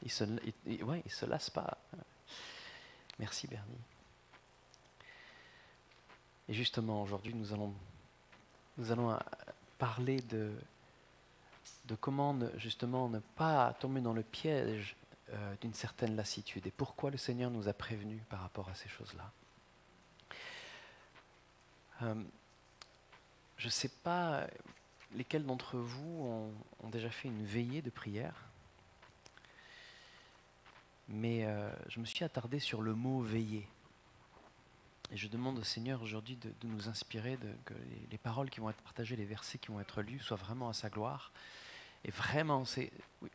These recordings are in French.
ouais, il se lasse pas. Merci Bernie. Et justement, aujourd'hui, nous allons parler de comment justement ne pas tomber dans le piège d'une certaine lassitude et pourquoi le Seigneur nous a prévenus par rapport à ces choses-là. Je ne sais pas lesquels d'entre vous ont déjà fait une veillée de prière, mais je me suis attardé sur le mot veiller. Et je demande au Seigneur aujourd'hui de nous inspirer, que les paroles qui vont être partagées, les versets qui vont être lus soient vraiment à sa gloire. Et vraiment, c'est... Oui.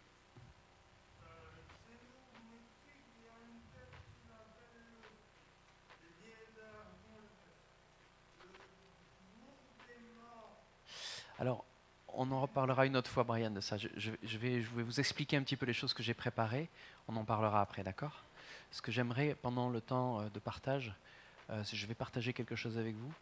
Alors, on en reparlera une autre fois, Brian, de ça. Je vais vous expliquer un petit peu les choses que j'ai préparées. On en parlera après, d'accord? Ce que j'aimerais, pendant le temps de partage, je vais partager quelque chose avec vous.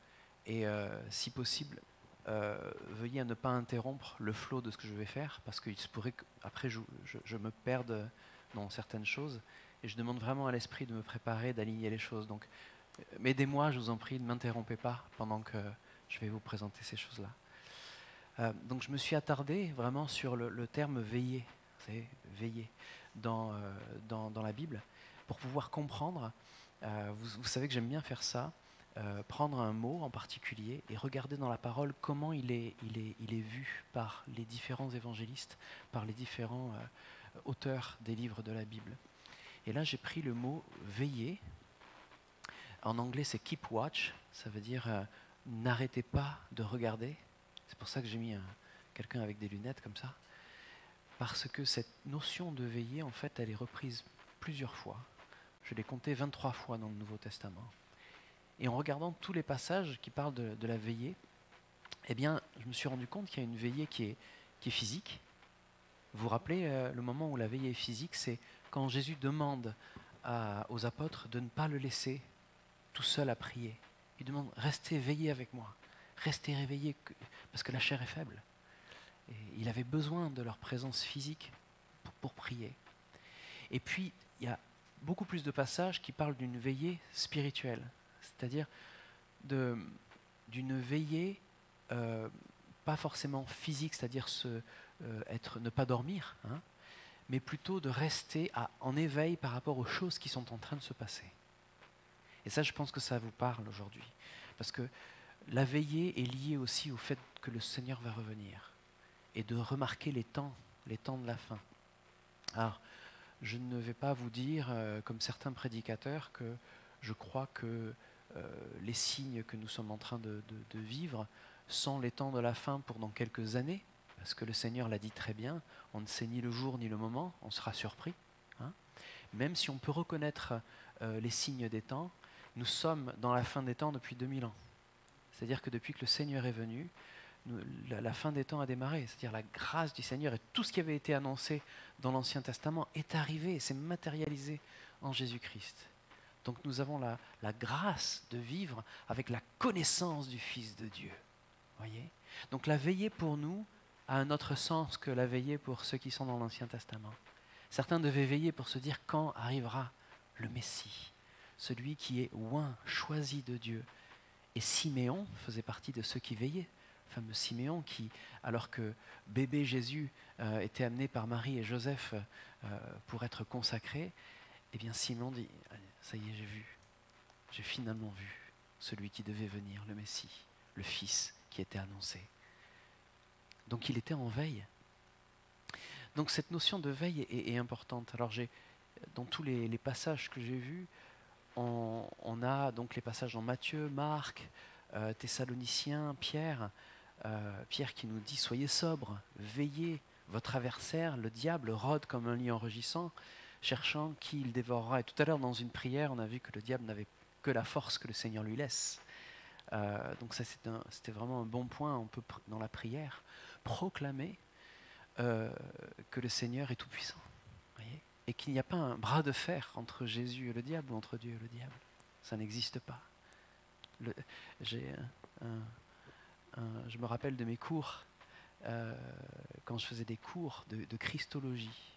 Et si possible, veuillez à ne pas interrompre le flot de ce que je vais faire, parce qu'il se pourrait qu'après, je me perde dans certaines choses. Et je demande vraiment à l'Esprit de me préparer, d'aligner les choses. Donc, aidez-moi, je vous en prie, ne m'interrompez pas pendant que je vais vous présenter ces choses-là. Donc je me suis attardé vraiment sur le terme veiller, c'est veiller dans la Bible, pour pouvoir comprendre. Vous savez que j'aime bien faire ça, prendre un mot en particulier et regarder dans la parole comment il est vu par les différents évangélistes, par les différents auteurs des livres de la Bible. Et là j'ai pris le mot veiller. En anglais c'est keep watch, ça veut dire n'arrêtez pas de regarder. C'est pour ça que j'ai mis quelqu'un avec des lunettes comme ça. Parce que cette notion de veiller, en fait, elle est reprise plusieurs fois. Je l'ai comptée 23 fois dans le Nouveau Testament. Et en regardant tous les passages qui parlent de la veillée, eh bien, je me suis rendu compte qu'il y a une veillée qui est physique. Vous vous rappelez, le moment où la veillée est physique, c'est quand Jésus demande aux apôtres de ne pas le laisser tout seul à prier. Il demande, restez veillés avec moi. Restez réveillés, parce que la chair est faible. Et il avait besoin de leur présence physique pour prier. Et puis, il y a beaucoup plus de passages qui parlent d'une veillée spirituelle, c'est-à-dire d'une veillée pas forcément physique, c'est-à-dire ne pas dormir, hein, mais plutôt de rester en éveil par rapport aux choses qui sont en train de se passer. Et ça, je pense que ça vous parle aujourd'hui, parce que la veillée est liée aussi au fait que le Seigneur va revenir et de remarquer les temps de la fin. Alors, je ne vais pas vous dire, comme certains prédicateurs, que je crois que les signes que nous sommes en train de vivre sont les temps de la fin pour dans quelques années, parce que le Seigneur l'a dit très bien, on ne sait ni le jour ni le moment, on sera surpris. Hein. Même si on peut reconnaître les signes des temps, nous sommes dans la fin des temps depuis 2000 ans. C'est-à-dire que depuis que le Seigneur est venu, la fin des temps a démarré. C'est-à-dire la grâce du Seigneur et tout ce qui avait été annoncé dans l'Ancien Testament est arrivé, s'est matérialisé en Jésus-Christ. Donc nous avons la grâce de vivre avec la connaissance du Fils de Dieu. Voyez ? Donc la veillée pour nous a un autre sens que la veillée pour ceux qui sont dans l'Ancien Testament. Certains devaient veiller pour se dire quand arrivera le Messie, celui qui est oint, choisi de Dieu. Et Siméon faisait partie de ceux qui veillaient. Le fameux Siméon qui, alors que bébé Jésus était amené par Marie et Joseph pour être consacré, eh bien Siméon dit, ça y est, j'ai finalement vu celui qui devait venir, le Messie, le Fils qui était annoncé. Donc il était en veille. Donc cette notion de veille est importante. Alors dans tous les passages que j'ai vus, on a donc les passages dans Matthieu, Marc, Thessaloniciens, Pierre qui nous dit « Soyez sobres, veillez, votre adversaire, le diable, rôde comme un lion rugissant, cherchant qui il dévorera. » Et tout à l'heure, dans une prière, on a vu que le diable n'avait que la force que le Seigneur lui laisse. Donc ça, c'était vraiment un bon point. On peut, dans la prière, proclamer que le Seigneur est tout-puissant. Voyez ? Et qu'il n'y a pas un bras de fer entre Jésus et le diable ou entre Dieu et le diable. Ça n'existe pas. Je me rappelle de mes cours, quand je faisais des cours de Christologie,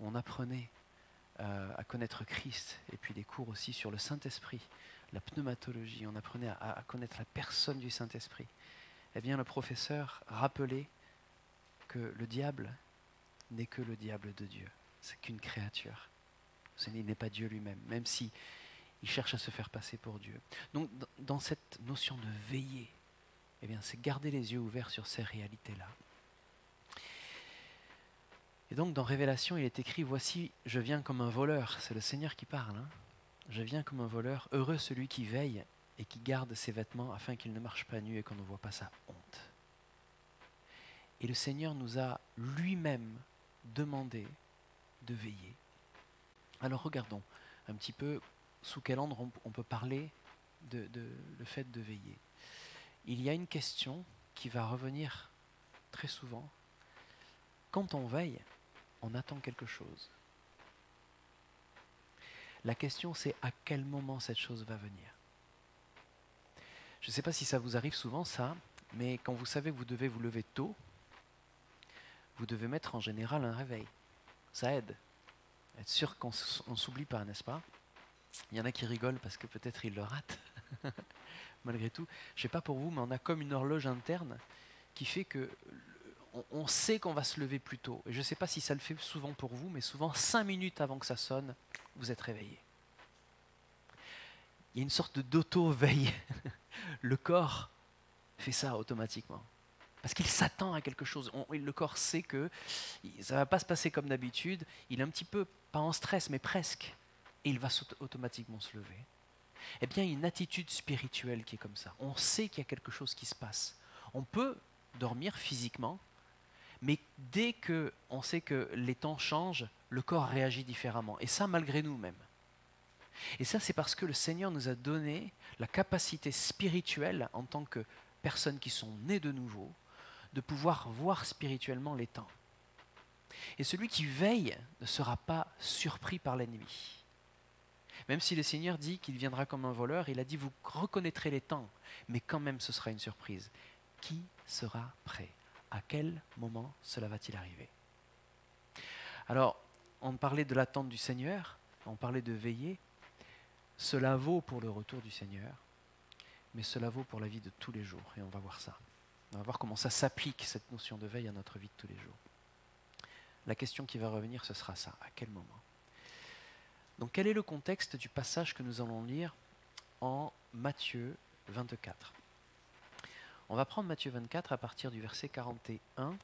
où on apprenait à connaître Christ, et puis des cours aussi sur le Saint-Esprit, la pneumatologie, on apprenait à connaître la personne du Saint-Esprit, eh bien le professeur rappelait que le diable n'est que le diable de Dieu, c'est qu'une créature. Ce n'est pas Dieu lui-même, même si il cherche à se faire passer pour Dieu. Donc dans cette notion de veiller, eh bien c'est garder les yeux ouverts sur ces réalités-là. Et donc dans Révélation, il est écrit, voici, je viens comme un voleur, c'est le Seigneur qui parle, hein. Je viens comme un voleur, heureux celui qui veille et qui garde ses vêtements afin qu'il ne marche pas nu et qu'on ne voit pas sa honte. Et le Seigneur nous a lui-même demandé de veiller. Alors regardons un petit peu sous quel angle on peut parler de le fait de veiller. Il y a une question qui va revenir très souvent. Quand on veille, on attend quelque chose. La question, c'est à quel moment cette chose va venir. Je ne sais pas si ça vous arrive souvent, ça, mais quand vous savez que vous devez vous lever tôt, vous devez mettre en général un réveil. Ça aide. Être sûr qu'on ne s'oublie pas, n'est-ce pas? Il y en a qui rigolent parce que peut-être ils le ratent. Malgré tout, je ne sais pas pour vous, mais on a comme une horloge interne qui fait que on sait qu'on va se lever plus tôt. Et je ne sais pas si ça le fait souvent pour vous, mais souvent 5 minutes avant que ça sonne, vous êtes réveillé. Il y a une sorte d'auto-veille. Le corps fait ça automatiquement. Parce qu'il s'attend à quelque chose. Le corps sait que ça ne va pas se passer comme d'habitude. Il est un petit peu, pas en stress, mais presque. Et il va automatiquement se lever. Eh bien, il y a une attitude spirituelle qui est comme ça. On sait qu'il y a quelque chose qui se passe. On peut dormir physiquement, mais dès qu'on sait que les temps changent, le corps réagit différemment. Et ça, malgré nous-mêmes. Et ça, c'est parce que le Seigneur nous a donné la capacité spirituelle, en tant que personnes qui sont nées de nouveau, de pouvoir voir spirituellement les temps. Et celui qui veille ne sera pas surpris par l'ennemi. Même si le Seigneur dit qu'il viendra comme un voleur, il a dit vous reconnaîtrez les temps, mais quand même ce sera une surprise. Qui sera prêt? À quel moment cela va-t-il arriver? Alors, on parlait de l'attente du Seigneur, on parlait de veiller. Cela vaut pour le retour du Seigneur, mais cela vaut pour la vie de tous les jours. Et on va voir ça. On va voir comment ça s'applique, cette notion de veille, à notre vie de tous les jours. La question qui va revenir, ce sera ça. À quel moment? Donc, quel est le contexte du passage que nous allons lire en Matthieu 24? On va prendre Matthieu 24 à partir du verset 41. Et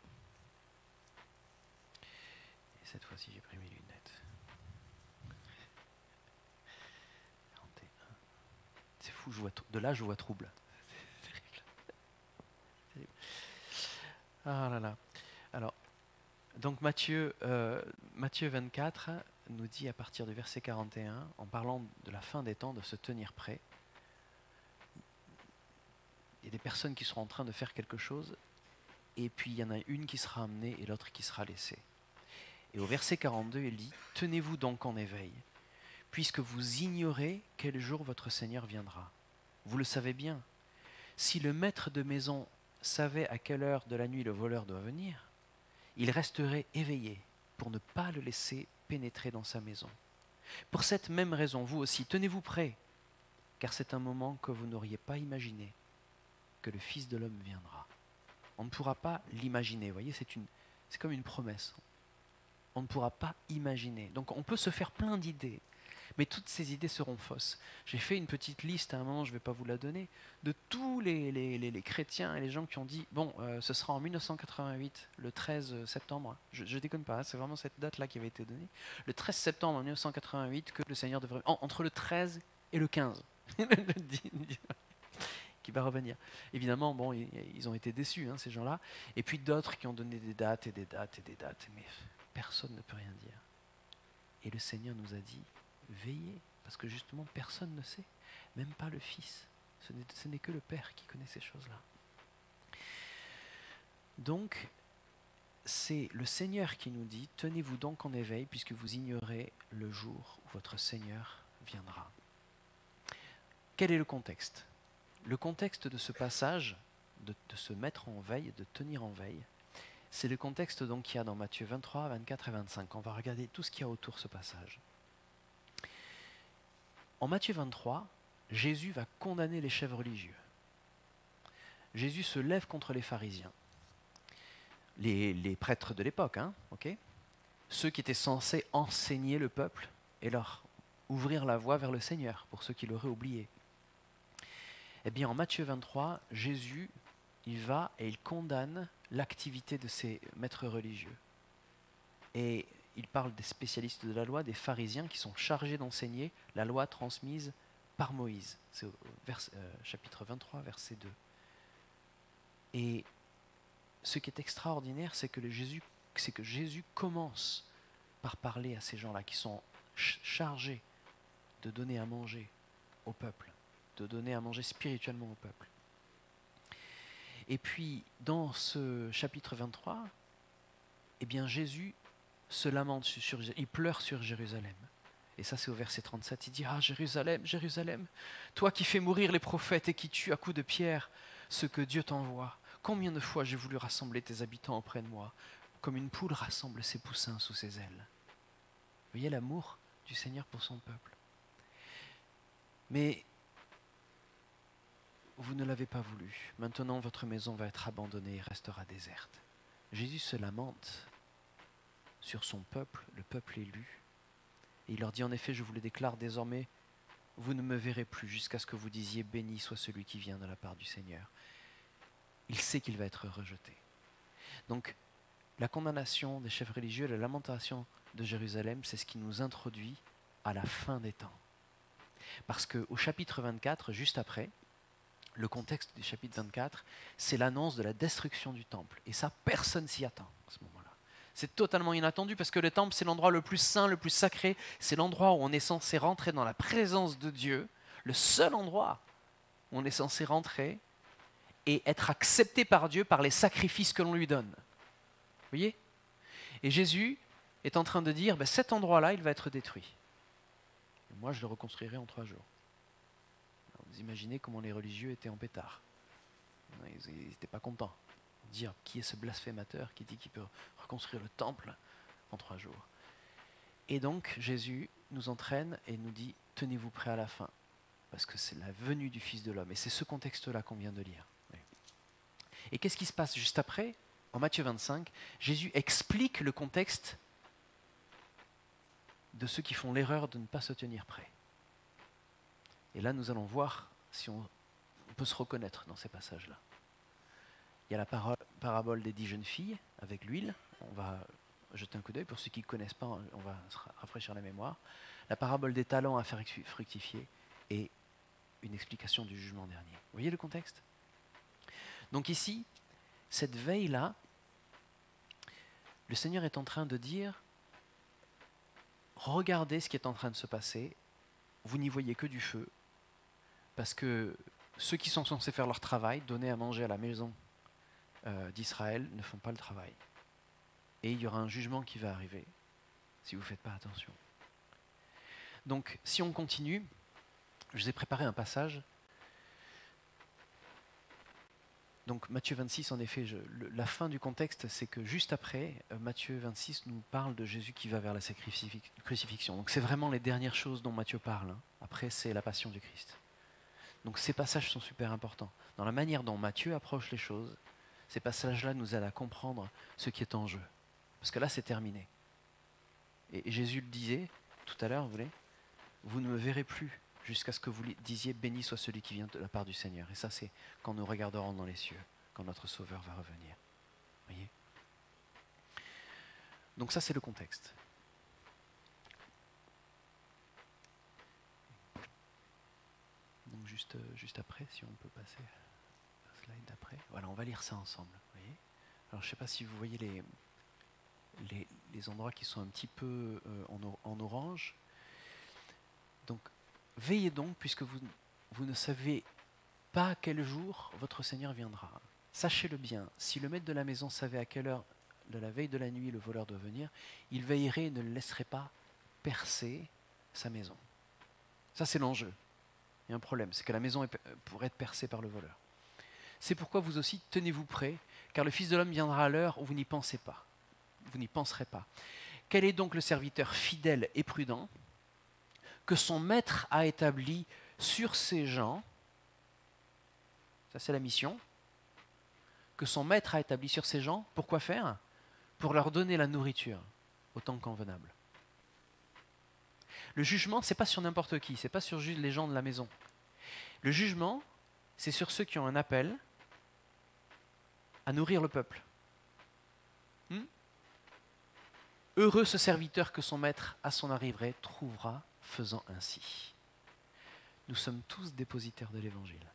cette fois-ci, j'ai pris mes lunettes. 41. C'est fou, de là, je vois trouble. C'est terrible. Ah là là. Alors, donc Matthieu 24 nous dit à partir du verset 41, en parlant de la fin des temps, de se tenir prêt. Il y a des personnes qui seront en train de faire quelque chose, et puis il y en a une qui sera amenée et l'autre qui sera laissée. Et au verset 42, il dit « Tenez-vous donc en éveil, puisque vous ignorez quel jour votre Seigneur viendra. Vous le savez bien, si le maître de maison savait à quelle heure de la nuit le voleur doit venir, il resterait éveillé pour ne pas le laisser pénétrer dans sa maison. Pour cette même raison, vous aussi, tenez-vous prêts, car c'est un moment que vous n'auriez pas imaginé que le Fils de l'homme viendra. » On ne pourra pas l'imaginer, vous voyez, c'est comme une promesse. On ne pourra pas imaginer. Donc on peut se faire plein d'idées, mais toutes ces idées seront fausses. J'ai fait une petite liste, à un moment, je ne vais pas vous la donner, de tous les chrétiens et les gens qui ont dit, bon, ce sera en 1988, le 13 septembre, je ne déconne pas, c'est vraiment cette date-là qui avait été donnée, le 13 septembre 1988, que le Seigneur devrait... entre le 13 et le 15, qui va revenir. Évidemment, bon, ils ont été déçus, hein, ces gens-là, et puis d'autres qui ont donné des dates et des dates et des dates, mais personne ne peut rien dire. Et le Seigneur nous a dit, veillez, parce que justement personne ne sait, même pas le Fils. Ce n'est que le Père qui connaît ces choses-là. Donc, c'est le Seigneur qui nous dit, tenez-vous donc en éveil, puisque vous ignorez le jour où votre Seigneur viendra. Quel est le contexte? Le contexte de ce passage, de se mettre en veille, de tenir en veille, c'est le contexte donc qu'il y a dans Matthieu 23, 24 et 25. On va regarder tout ce qu'il y a autour de ce passage. En Matthieu 23, Jésus va condamner les chefs religieux. Jésus se lève contre les pharisiens, les prêtres de l'époque, hein, ok, ceux qui étaient censés enseigner le peuple et leur ouvrir la voie vers le Seigneur, pour ceux qui l'auraient oublié. Eh bien, en Matthieu 23, Jésus, il va et il condamne l'activité de ces maîtres religieux. Et il parle des spécialistes de la loi, des pharisiens qui sont chargés d'enseigner la loi transmise par Moïse. C'est au chapitre 23, verset 2. Et ce qui est extraordinaire, c'est que Jésus commence par parler à ces gens-là qui sont chargés de donner à manger au peuple, de donner à manger spirituellement au peuple. Et puis, dans ce chapitre 23, eh bien, Jésus se lamente, il pleure sur Jérusalem. Et ça, c'est au verset 37, il dit « Ah, Jérusalem, Jérusalem, toi qui fais mourir les prophètes et qui tues à coups de pierre ceux que Dieu t'envoie, combien de fois j'ai voulu rassembler tes habitants auprès de moi, comme une poule rassemble ses poussins sous ses ailes. » Vous voyez l'amour du Seigneur pour son peuple. Mais vous ne l'avez pas voulu. Maintenant, votre maison va être abandonnée et restera déserte. Jésus se lamente sur son peuple, le peuple élu. Et il leur dit, en effet, je vous le déclare désormais, vous ne me verrez plus jusqu'à ce que vous disiez, béni soit celui qui vient de la part du Seigneur. Il sait qu'il va être rejeté. Donc, la condamnation des chefs religieux, la lamentation de Jérusalem, c'est ce qui nous introduit à la fin des temps. Parce qu'au chapitre 24, juste après, le contexte du chapitre 24, c'est l'annonce de la destruction du temple. Et ça, personne s'y attend à ce moment-là. C'est totalement inattendu parce que le temple, c'est l'endroit le plus saint, le plus sacré. C'est l'endroit où on est censé rentrer dans la présence de Dieu. Le seul endroit où on est censé rentrer et être accepté par Dieu par les sacrifices que l'on lui donne. Vous voyez ? Et Jésus est en train de dire, cet endroit-là, il va être détruit. Et moi, je le reconstruirai en 3 jours. Alors, vous imaginez comment les religieux étaient en pétard. Ils n'étaient pas contents. Dire qui est ce blasphémateur qui dit qu'il peut reconstruire le temple en 3 jours. Et donc, Jésus nous entraîne et nous dit, tenez-vous prêts à la fin. Parce que c'est la venue du Fils de l'homme. Et c'est ce contexte-là qu'on vient de lire. Et qu'est-ce qui se passe juste après ? En Matthieu 25, Jésus explique le contexte de ceux qui font l'erreur de ne pas se tenir prêts. Et là, nous allons voir si on peut se reconnaître dans ces passages-là. Il y a la parabole des 10 jeunes filles avec l'huile. On va jeter un coup d'œil. Pour ceux qui ne connaissent pas, on va se rafraîchir la mémoire. La parabole des talents à faire fructifier et une explication du jugement dernier. Vous voyez le contexte ? Donc ici, cette veille-là, le Seigneur est en train de dire, regardez ce qui est en train de se passer, vous n'y voyez que du feu, parce que ceux qui sont censés faire leur travail, donner à manger à la maison d'Israël, ne font pas le travail. Et il y aura un jugement qui va arriver, si vous ne faites pas attention. Donc, si on continue, je vous ai préparé un passage. Donc Matthieu 26, en effet, la fin du contexte, c'est que juste après, Matthieu 26 nous parle de Jésus qui va vers la crucifixion. Donc c'est vraiment les dernières choses dont Matthieu parle. Après, c'est la passion du Christ. Donc ces passages sont super importants. Dans la manière dont Matthieu approche les choses, ces passages-là nous aident à comprendre ce qui est en jeu. Parce que là, c'est terminé. Et Jésus le disait tout à l'heure, vous ne me verrez plus jusqu'à ce que vous disiez, béni soit celui qui vient de la part du Seigneur. Et ça, c'est quand nous regarderons dans les cieux, quand notre Sauveur va revenir. Voyez ? Donc ça, c'est le contexte. Donc juste après, si on peut passer à la slide d'après. Voilà, on va lire ça ensemble. Voyez ? Alors, je ne sais pas si vous voyez les endroits qui sont un petit peu en orange. Donc, veillez donc, puisque vous ne savez pas à quel jour votre Seigneur viendra. Sachez-le bien, si le maître de la maison savait à quelle heure de la veille de la nuit le voleur doit venir, il veillerait et ne le laisserait pas percer sa maison. Ça, c'est l'enjeu. Il y a un problème, c'est que la maison pourrait être percée par le voleur. C'est pourquoi vous aussi, tenez-vous prêts, car le Fils de l'homme viendra à l'heure où vous n'y pensez pas. Vous n'y penserez pas. Quel est donc le serviteur fidèle et prudent que son maître a établi sur ses gens, ça c'est la mission, que son maître a établi sur ses gens, pour quoi faire? Pour leur donner la nourriture au temps convenable. Le jugement, ce n'est pas sur n'importe qui, ce n'est pas sur juste les gens de la maison. Le jugement, c'est sur ceux qui ont un appel à nourrir le peuple. Heureux ce serviteur que son maître, à son arrivée, trouvera faisant ainsi. Nous sommes tous dépositaires de l'Évangile.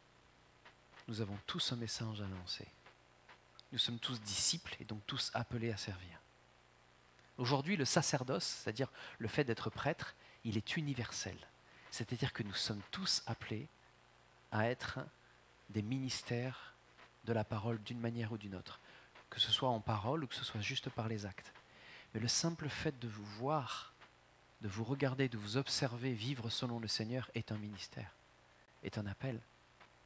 Nous avons tous un message à annoncer. Nous sommes tous disciples et donc tous appelés à servir. Aujourd'hui, le sacerdoce, c'est-à-dire le fait d'être prêtre, il est universel. C'est-à-dire que nous sommes tous appelés à être des ministères de la parole d'une manière ou d'une autre, que ce soit en parole ou que ce soit juste par les actes. Mais le simple fait de vous voir, de vous regarder, de vous observer vivre selon le Seigneur est un ministère, est un appel.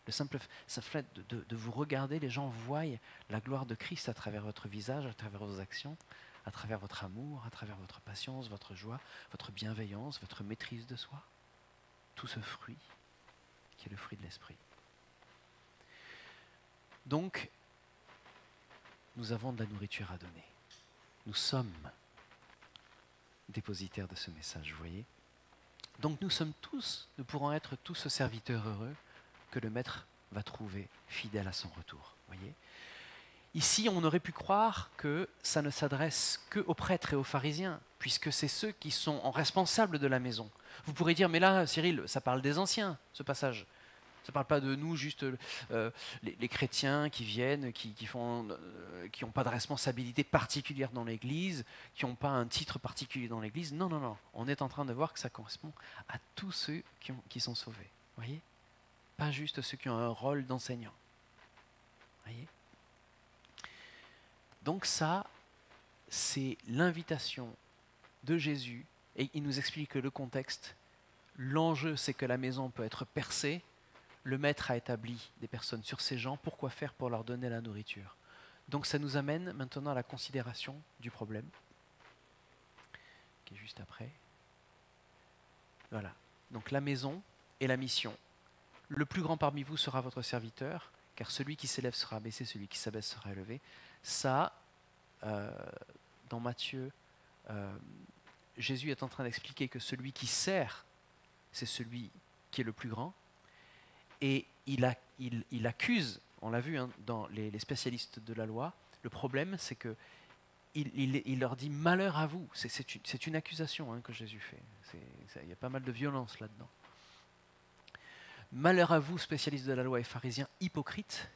Le simple fait de vous regarder, les gens voient la gloire de Christ à travers votre visage, à travers vos actions, à travers votre amour, à travers votre patience, votre joie, votre bienveillance, votre maîtrise de soi. Tout ce fruit qui est le fruit de l'Esprit. Donc, nous avons de la nourriture à donner. Nous sommes dépositaires de ce message, vous voyez. Donc nous pourrons être tous ce serviteur heureux que le Maître va trouver fidèle à son retour, voyez. Ici, on aurait pu croire que ça ne s'adresse qu'aux prêtres et aux pharisiens, puisque c'est ceux qui sont responsables de la maison. Vous pourrez dire, mais là, Cyril, ça parle des anciens, ce passage. Ça ne parle pas de nous, juste les chrétiens qui viennent, qui n'ont pas de responsabilité particulière dans l'Église, qui n'ont pas un titre particulier dans l'Église. Non, non, non. On est en train de voir que ça correspond à tous ceux qui sont sauvés. Voyez ? Pas juste ceux qui ont un rôle d'enseignant. Voyez ? Donc ça, c'est l'invitation de Jésus. Et il nous explique le contexte. L'enjeu, c'est que la maison peut être percée. Le maître a établi des personnes sur ses gens. Pourquoi faire? Pour leur donner la nourriture. Donc ça nous amène maintenant à la considération du problème, qui est juste après. Voilà. Donc la maison et la mission. Le plus grand parmi vous sera votre serviteur, car celui qui s'élève sera abaissé, celui qui s'abaisse sera élevé. Ça, dans Matthieu, Jésus est en train d'expliquer que celui qui sert, c'est celui qui est le plus grand. Et il accuse, on l'a vu dans les spécialistes de la loi, le problème c'est que il leur dit malheur à vous. C'est une accusation que Jésus fait. Il y a pas mal de violence là-dedans. Malheur à vous, spécialistes de la loi et pharisiens, hypocrites,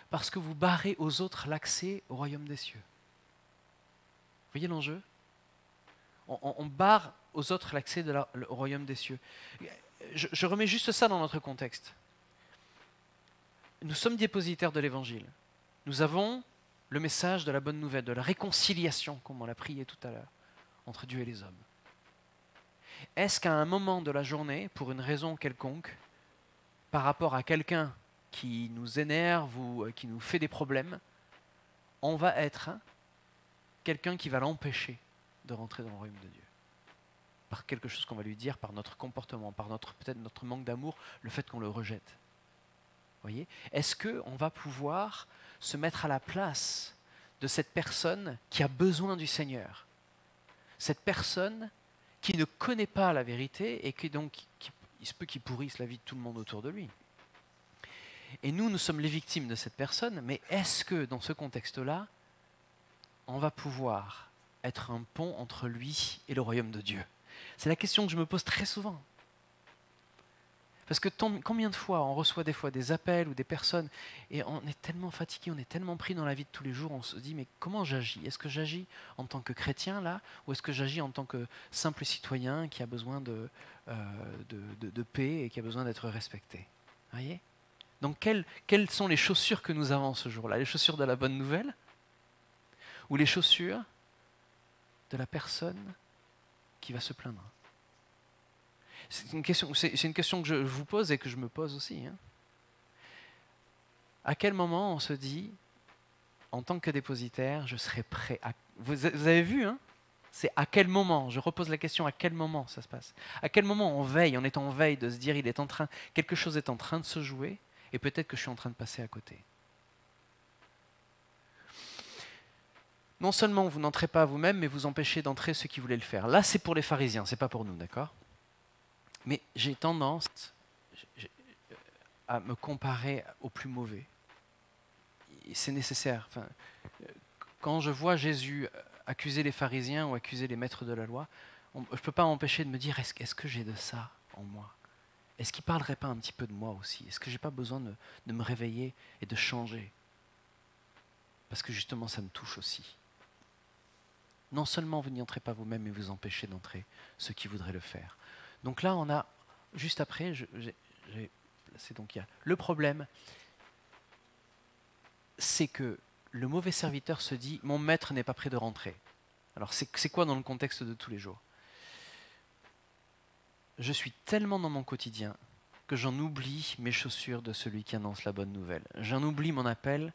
parce que vous barrez aux autres l'accès au royaume des cieux. Vous voyez l'enjeu? On barre aux autres l'accès au royaume des cieux. Je remets juste ça dans notre contexte. Nous sommes dépositaires de l'Évangile. Nous avons le message de la bonne nouvelle, de la réconciliation, comme on l'a prié tout à l'heure, entre Dieu et les hommes. Est-ce qu'à un moment de la journée, pour une raison quelconque, par rapport à quelqu'un qui nous énerve ou qui nous fait des problèmes, on va être quelqu'un qui va l'empêcher de rentrer dans le royaume de Dieu? Par quelque chose qu'on va lui dire, par notre comportement, par peut-être notre manque d'amour, le fait qu'on le rejette. Voyez ? Est-ce qu'on va pouvoir se mettre à la place de cette personne qui a besoin du Seigneur? Cette personne qui ne connaît pas la vérité et qui il se peut qu'il pourrisse la vie de tout le monde autour de lui. Et nous sommes les victimes de cette personne, mais est-ce que dans ce contexte-là, on va pouvoir être un pont entre lui et le royaume de Dieu? C'est la question que je me pose très souvent. Parce que combien de fois on reçoit des appels ou des personnes et on est tellement fatigué, on est tellement pris dans la vie de tous les jours, on se dit mais comment j'agis? Est-ce que j'agis en tant que chrétien là, ou est-ce que j'agis en tant que simple citoyen qui a besoin de paix et qui a besoin d'être respecté? Voyez? Donc quelles sont les chaussures que nous avons ce jour-là? Les chaussures de la bonne nouvelle ou les chaussures de la personne qui va se plaindre? C'est une question que je vous pose et que je me pose aussi. À quel moment on se dit, en tant que dépositaire, je serai prêt à... Vous avez vu, C'est à quel moment, je repose la question, à quel moment ça se passe? À quel moment on veille, on est en veille de se dire quelque chose est en train de se jouer et peut-être que je suis en train de passer à côté. Non seulement vous n'entrez pas à vous-même, mais vous empêchez d'entrer ceux qui voulaient le faire. Là, c'est pour les pharisiens, c'est pas pour nous, d'accord? Mais j'ai tendance à me comparer au plus mauvais. C'est nécessaire. Enfin, quand je vois Jésus accuser les pharisiens ou accuser les maîtres de la loi, je ne peux pas m'empêcher de me dire, est-ce que j'ai de ça en moi? Est-ce qu'il ne parlerait pas un petit peu de moi aussi? Est-ce que je n'ai pas besoin de me réveiller et de changer? Parce que justement, ça me touche aussi. Non seulement vous n'y entrez pas vous-même, mais vous empêchez d'entrer ceux qui voudraient le faire. Donc là, on a, juste après, c'est donc il y a le problème, c'est que le mauvais serviteur se dit « mon maître n'est pas prêt de rentrer ». Alors c'est quoi dans le contexte de tous les jours? Je suis tellement dans mon quotidien que j'en oublie mes chaussures de celui qui annonce la bonne nouvelle. J'en oublie mon appel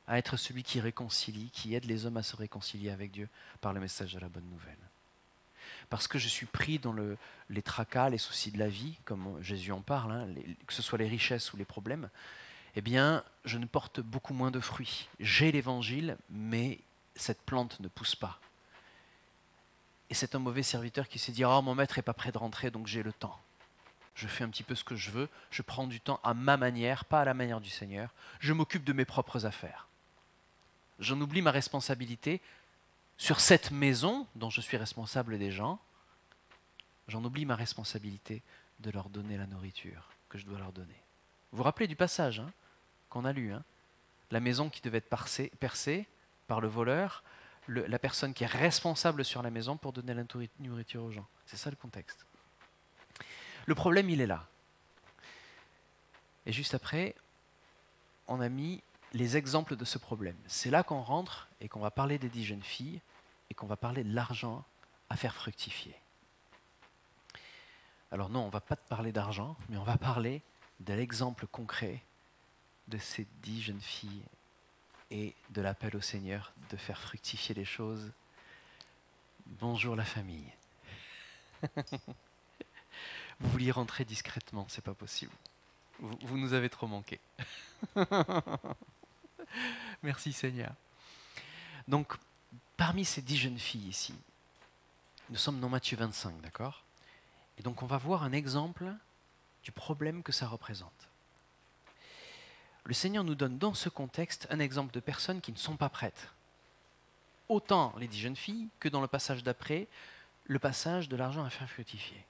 à être celui qui réconcilie, qui aide les hommes à se réconcilier avec Dieu par le message de la bonne nouvelle. Parce que je suis pris dans les tracas, les soucis de la vie, comme Jésus en parle, hein, que ce soit les richesses ou les problèmes, eh bien, je ne porte beaucoup moins de fruits. J'ai l'évangile, mais cette plante ne pousse pas. Et c'est un mauvais serviteur qui s'est dit « Oh, mon maître n'est pas prêt de rentrer, donc j'ai le temps. Je fais un petit peu ce que je veux, je prends du temps à ma manière, pas à la manière du Seigneur. Je m'occupe de mes propres affaires. J'en oublie ma responsabilité sur cette maison dont je suis responsable des gens. J'en oublie ma responsabilité de leur donner la nourriture que je dois leur donner. » Vous vous rappelez du passage qu'on a lu, la maison qui devait être percée par le voleur, la personne qui est responsable sur la maison pour donner la nourriture aux gens. C'est ça le contexte. Le problème, il est là. Et juste après, on a mis les exemples de ce problème. C'est là qu'on rentre et qu'on va parler des 10 jeunes filles et qu'on va parler de l'argent à faire fructifier. Alors non, on ne va pas te parler d'argent, mais on va parler de l'exemple concret de ces 10 jeunes filles et de l'appel au Seigneur de faire fructifier les choses. Bonjour la famille. Vous vouliez rentrer discrètement, c'est pas possible. Vous nous avez trop manqué. Merci Seigneur. Donc, parmi ces 10 jeunes filles ici, nous sommes dans Matthieu 25, d'accord? Et donc on va voir un exemple du problème que ça représente. Le Seigneur nous donne dans ce contexte un exemple de personnes qui ne sont pas prêtes. Autant les 10 jeunes filles que dans le passage d'après, le passage de l'argent à faire fructifier.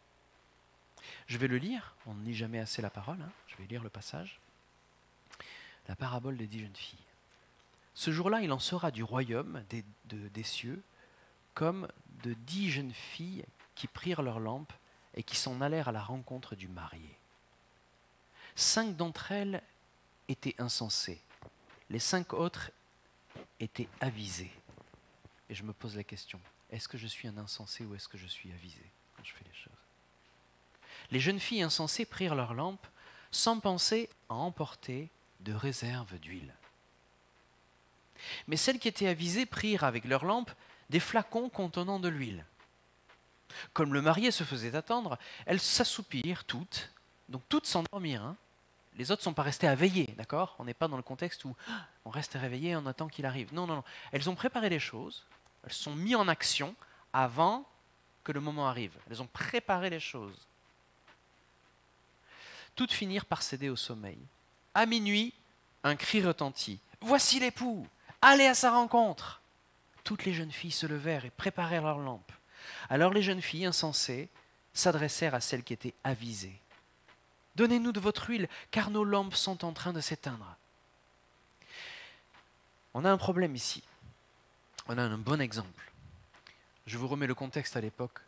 Je vais le lire, on ne lit jamais assez la parole, je vais lire le passage. La parabole des 10 jeunes filles. Ce jour-là, il en sera du royaume des cieux comme de 10 jeunes filles qui prirent leurs lampes et qui s'en allèrent à la rencontre du marié. 5 d'entre elles étaient insensées, les 5 autres étaient avisées. Et je me pose la question, est-ce que je suis un insensé ou est-ce que je suis avisé quand je fais les choses? Les jeunes filles insensées prirent leurs lampes sans penser à emporter de réserve d'huile. Mais celles qui étaient avisées prirent avec leurs lampes des flacons contenant de l'huile. Comme le marié se faisait attendre, elles s'assoupirent toutes, donc toutes s'endormirent. Les autres ne sont pas restées à veiller, d'accord? On n'est pas dans le contexte où on reste réveillé, on attend qu'il arrive. Non, non, non. Elles ont préparé les choses, elles sont mises en action avant que le moment arrive. Elles ont préparé les choses. Toutes finirent par céder au sommeil. À minuit, un cri retentit. « Voici l'époux! Allez à sa rencontre !» Toutes les jeunes filles se levèrent et préparèrent leurs lampes. Alors les jeunes filles insensées s'adressèrent à celles qui étaient avisées. « Donnez-nous de votre huile, car nos lampes sont en train de s'éteindre. » On a un problème ici. On a un bon exemple. Je vous remets le contexte à l'époque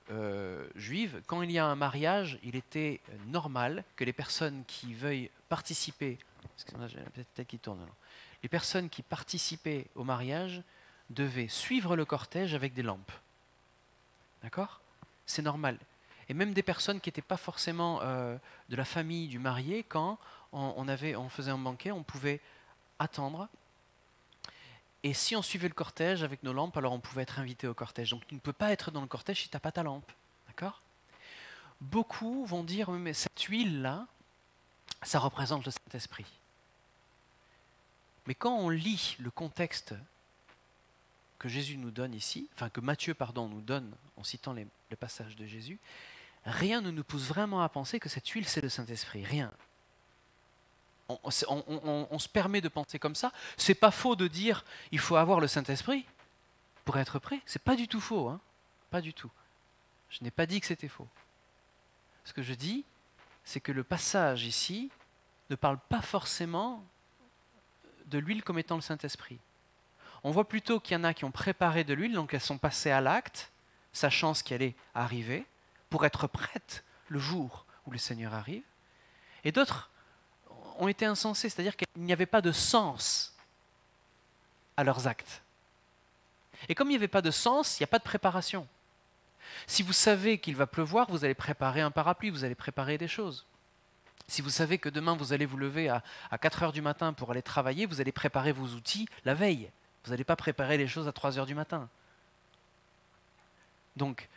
juive. Quand il y a un mariage, il était normal que les personnes qui veuillent participer, excusez-moi, j'ai la tête qui tourne, les personnes qui participaient au mariage devaient suivre le cortège avec des lampes. D'accord? C'est normal. Et même des personnes qui n'étaient pas forcément de la famille du marié, quand on faisait un banquet, on pouvait attendre Et si on suivait le cortège avec nos lampes, alors on pouvait être invité au cortège. Donc tu ne peux pas être dans le cortège si tu n'as pas ta lampe. D'accord ? Beaucoup vont dire, oui, mais cette huile-là, ça représente le Saint-Esprit. Mais quand on lit le contexte que Jésus nous donne ici, enfin que Matthieu nous donne en citant le passage de Jésus, rien ne nous pousse vraiment à penser que cette huile c'est le Saint-Esprit, rien. On se permet de penser comme ça. C'est pas faux de dire il faut avoir le Saint-Esprit pour être prêt. C'est pas du tout faux, hein. Pas du tout. Je n'ai pas dit que c'était faux. Ce que je dis, c'est que le passage ici ne parle pas forcément de l'huile comme étant le Saint-Esprit. On voit plutôt qu'il y en a qui ont préparé de l'huile, donc elles sont passées à l'acte, sachant ce qui allait arriver, pour être prêtes le jour où le Seigneur arrive. Et d'autres ont été insensés, c'est-à-dire qu'il n'y avait pas de sens à leurs actes. Et comme il n'y avait pas de sens, il n'y a pas de préparation. Si vous savez qu'il va pleuvoir, vous allez préparer un parapluie, vous allez préparer des choses. Si vous savez que demain vous allez vous lever à 4 heures du matin pour aller travailler, vous allez préparer vos outils la veille. Vous n'allez pas préparer les choses à 3 heures du matin. Donc,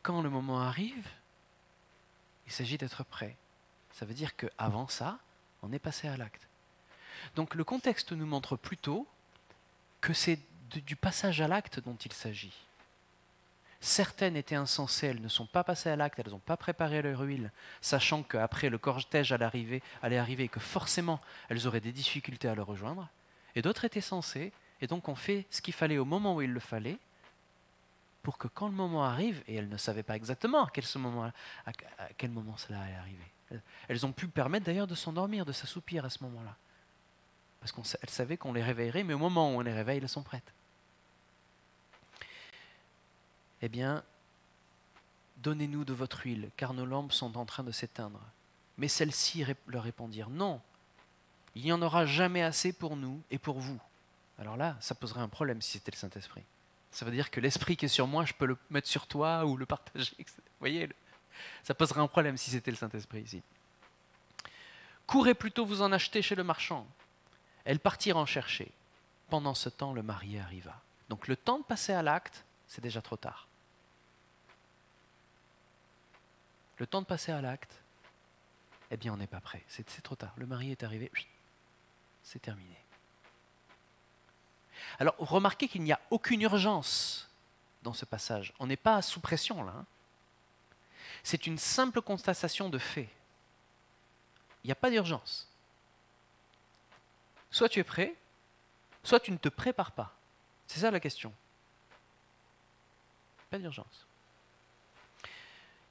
quand le moment arrive, il s'agit d'être prêt. Ça veut dire qu'avant ça, on est passé à l'acte. Donc le contexte nous montre plutôt que c'est du passage à l'acte dont il s'agit. Certaines étaient insensées, elles ne sont pas passées à l'acte, elles n'ont pas préparé leur huile, sachant qu'après le cortège allait arriver et que forcément elles auraient des difficultés à le rejoindre. Et d'autres étaient sensées, et donc on fait ce qu'il fallait au moment où il le fallait, pour que quand le moment arrive, et elles ne savaient pas exactement à quel moment cela allait arriver, elles ont pu permettre d'ailleurs de s'endormir, de s'assoupir à ce moment-là. Parce qu'elles savaient qu'on les réveillerait, mais au moment où on les réveille, elles sont prêtes. Eh bien, donnez-nous de votre huile, car nos lampes sont en train de s'éteindre. Mais celles-ci leur répondirent, non, il n'y en aura jamais assez pour nous et pour vous. Alors là, ça poserait un problème si c'était le Saint-Esprit. Ça veut dire que l'Esprit qui est sur moi, je peux le mettre sur toi ou le partager. Vous voyez, ça poserait un problème si c'était le Saint-Esprit ici. Courez plutôt vous en acheter chez le marchand. Elles partirent en chercher. Pendant ce temps, le marié arriva. Donc le temps de passer à l'acte, c'est déjà trop tard. Le temps de passer à l'acte, eh bien on n'est pas prêt. C'est trop tard. Le marié est arrivé, c'est terminé. Alors remarquez qu'il n'y a aucune urgence dans ce passage. On n'est pas sous pression là. C'est une simple constatation de fait. Il n'y a pas d'urgence. Soit tu es prêt, soit tu ne te prépares pas. C'est ça la question. Pas d'urgence.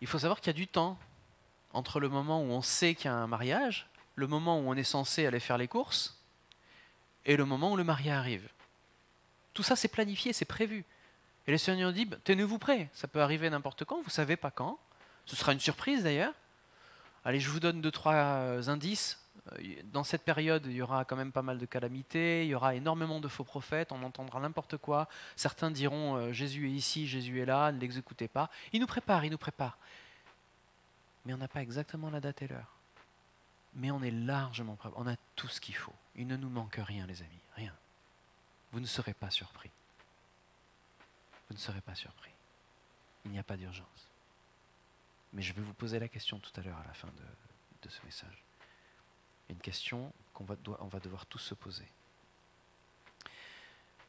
Il faut savoir qu'il y a du temps entre le moment où on sait qu'il y a un mariage, le moment où on est censé aller faire les courses, et le moment où le marié arrive. Tout ça c'est planifié, c'est prévu. Et le Seigneur dit, tenez-vous prêts, ça peut arriver n'importe quand, vous ne savez pas quand. Ce sera une surprise d'ailleurs. Allez, je vous donne 2-3 indices. Dans cette période, il y aura quand même pas mal de calamités, il y aura énormément de faux prophètes, on entendra n'importe quoi. Certains diront Jésus est ici, Jésus est là, ne l'exécutez pas. Il nous prépare. Mais on n'a pas exactement la date et l'heure. Mais on est largement prêt, on a tout ce qu'il faut. Il ne nous manque rien, les amis, rien. Vous ne serez pas surpris. Vous ne serez pas surpris. Il n'y a pas d'urgence. Mais je vais vous poser la question tout à l'heure à la fin de ce message. Une question qu'on va devoir tous se poser.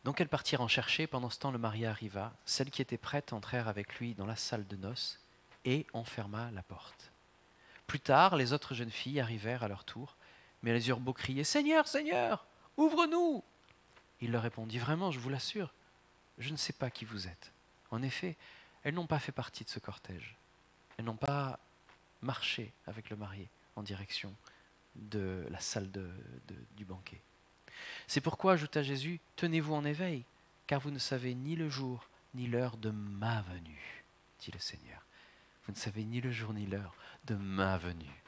Donc elles partirent en chercher, pendant ce temps le marié arriva, celles qui étaient prêtes entrèrent avec lui dans la salle de noces et on ferma la porte. Plus tard, les autres jeunes filles arrivèrent à leur tour, mais elles eurent beau crier « Seigneur, Seigneur, ouvre-nous !» Il leur répondit « Vraiment, je vous l'assure, je ne sais pas qui vous êtes. » En effet, elles n'ont pas fait partie de ce cortège. Elles n'ont pas marché avec le marié en direction de la salle du banquet. C'est pourquoi, ajouta Jésus, tenez-vous en éveil, car vous ne savez ni le jour ni l'heure de ma venue, dit le Seigneur. Vous ne savez ni le jour ni l'heure de ma venue.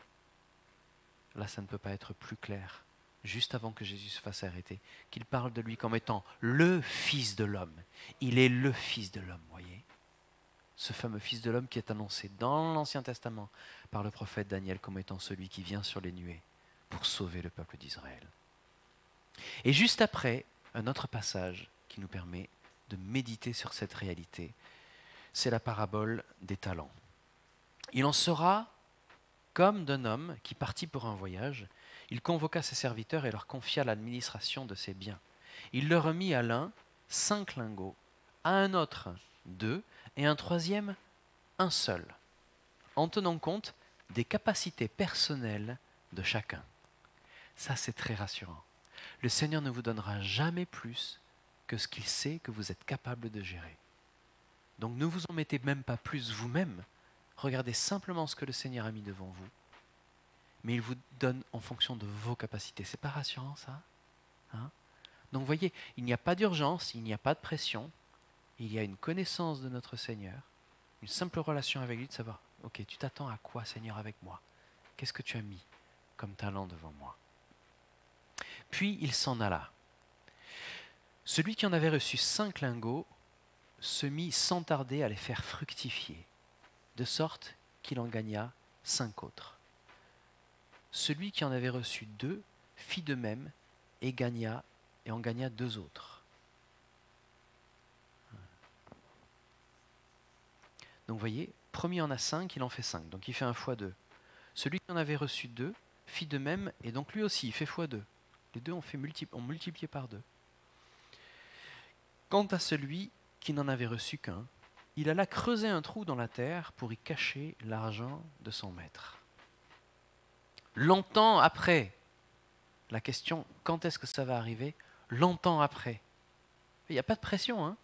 Là, ça ne peut pas être plus clair, juste avant que Jésus se fasse arrêter, qu'il parle de lui comme étant le Fils de l'homme. Il est le Fils de l'homme, voyez. Ce fameux Fils de l'homme qui est annoncé dans l'Ancien Testament par le prophète Daniel comme étant celui qui vient sur les nuées pour sauver le peuple d'Israël. Et juste après, un autre passage qui nous permet de méditer sur cette réalité. C'est la parabole des talents. Il en sera comme d'un homme qui partit pour un voyage. Il convoqua ses serviteurs et leur confia l'administration de ses biens. Il leur remit à l'un 5 lingots, à un autre 2 et à un troisième un seul, en tenant compte des capacités personnelles de chacun. Ça, c'est très rassurant. Le Seigneur ne vous donnera jamais plus que ce qu'il sait que vous êtes capable de gérer. Donc ne vous en mettez même pas plus vous-même. Regardez simplement ce que le Seigneur a mis devant vous. Mais il vous donne en fonction de vos capacités. C'est pas rassurant, ça, hein? Donc vous voyez, il n'y a pas d'urgence, il n'y a pas de pression. Il y a une connaissance de notre Seigneur, une simple relation avec lui, de savoir, ok, tu t'attends à quoi, Seigneur, avec moi? Qu'est-ce que tu as mis comme talent devant moi? Puis il s'en alla. Celui qui en avait reçu 5 lingots se mit sans tarder à les faire fructifier, de sorte qu'il en gagna 5 autres. Celui qui en avait reçu 2 fit de même et en gagna 2 autres. Donc vous voyez, premier en a 5, il en fait 5, donc il fait 1 fois 2. Celui qui en avait reçu 2 fit de même, et donc lui aussi, il fait fois 2. Les deux ont multiplié par 2. Quant à celui qui n'en avait reçu qu'un, il alla creuser un trou dans la terre pour y cacher l'argent de son maître. Longtemps après, la question, quand est-ce que ça va arriver? Longtemps après. Il n'y a pas de pression, hein?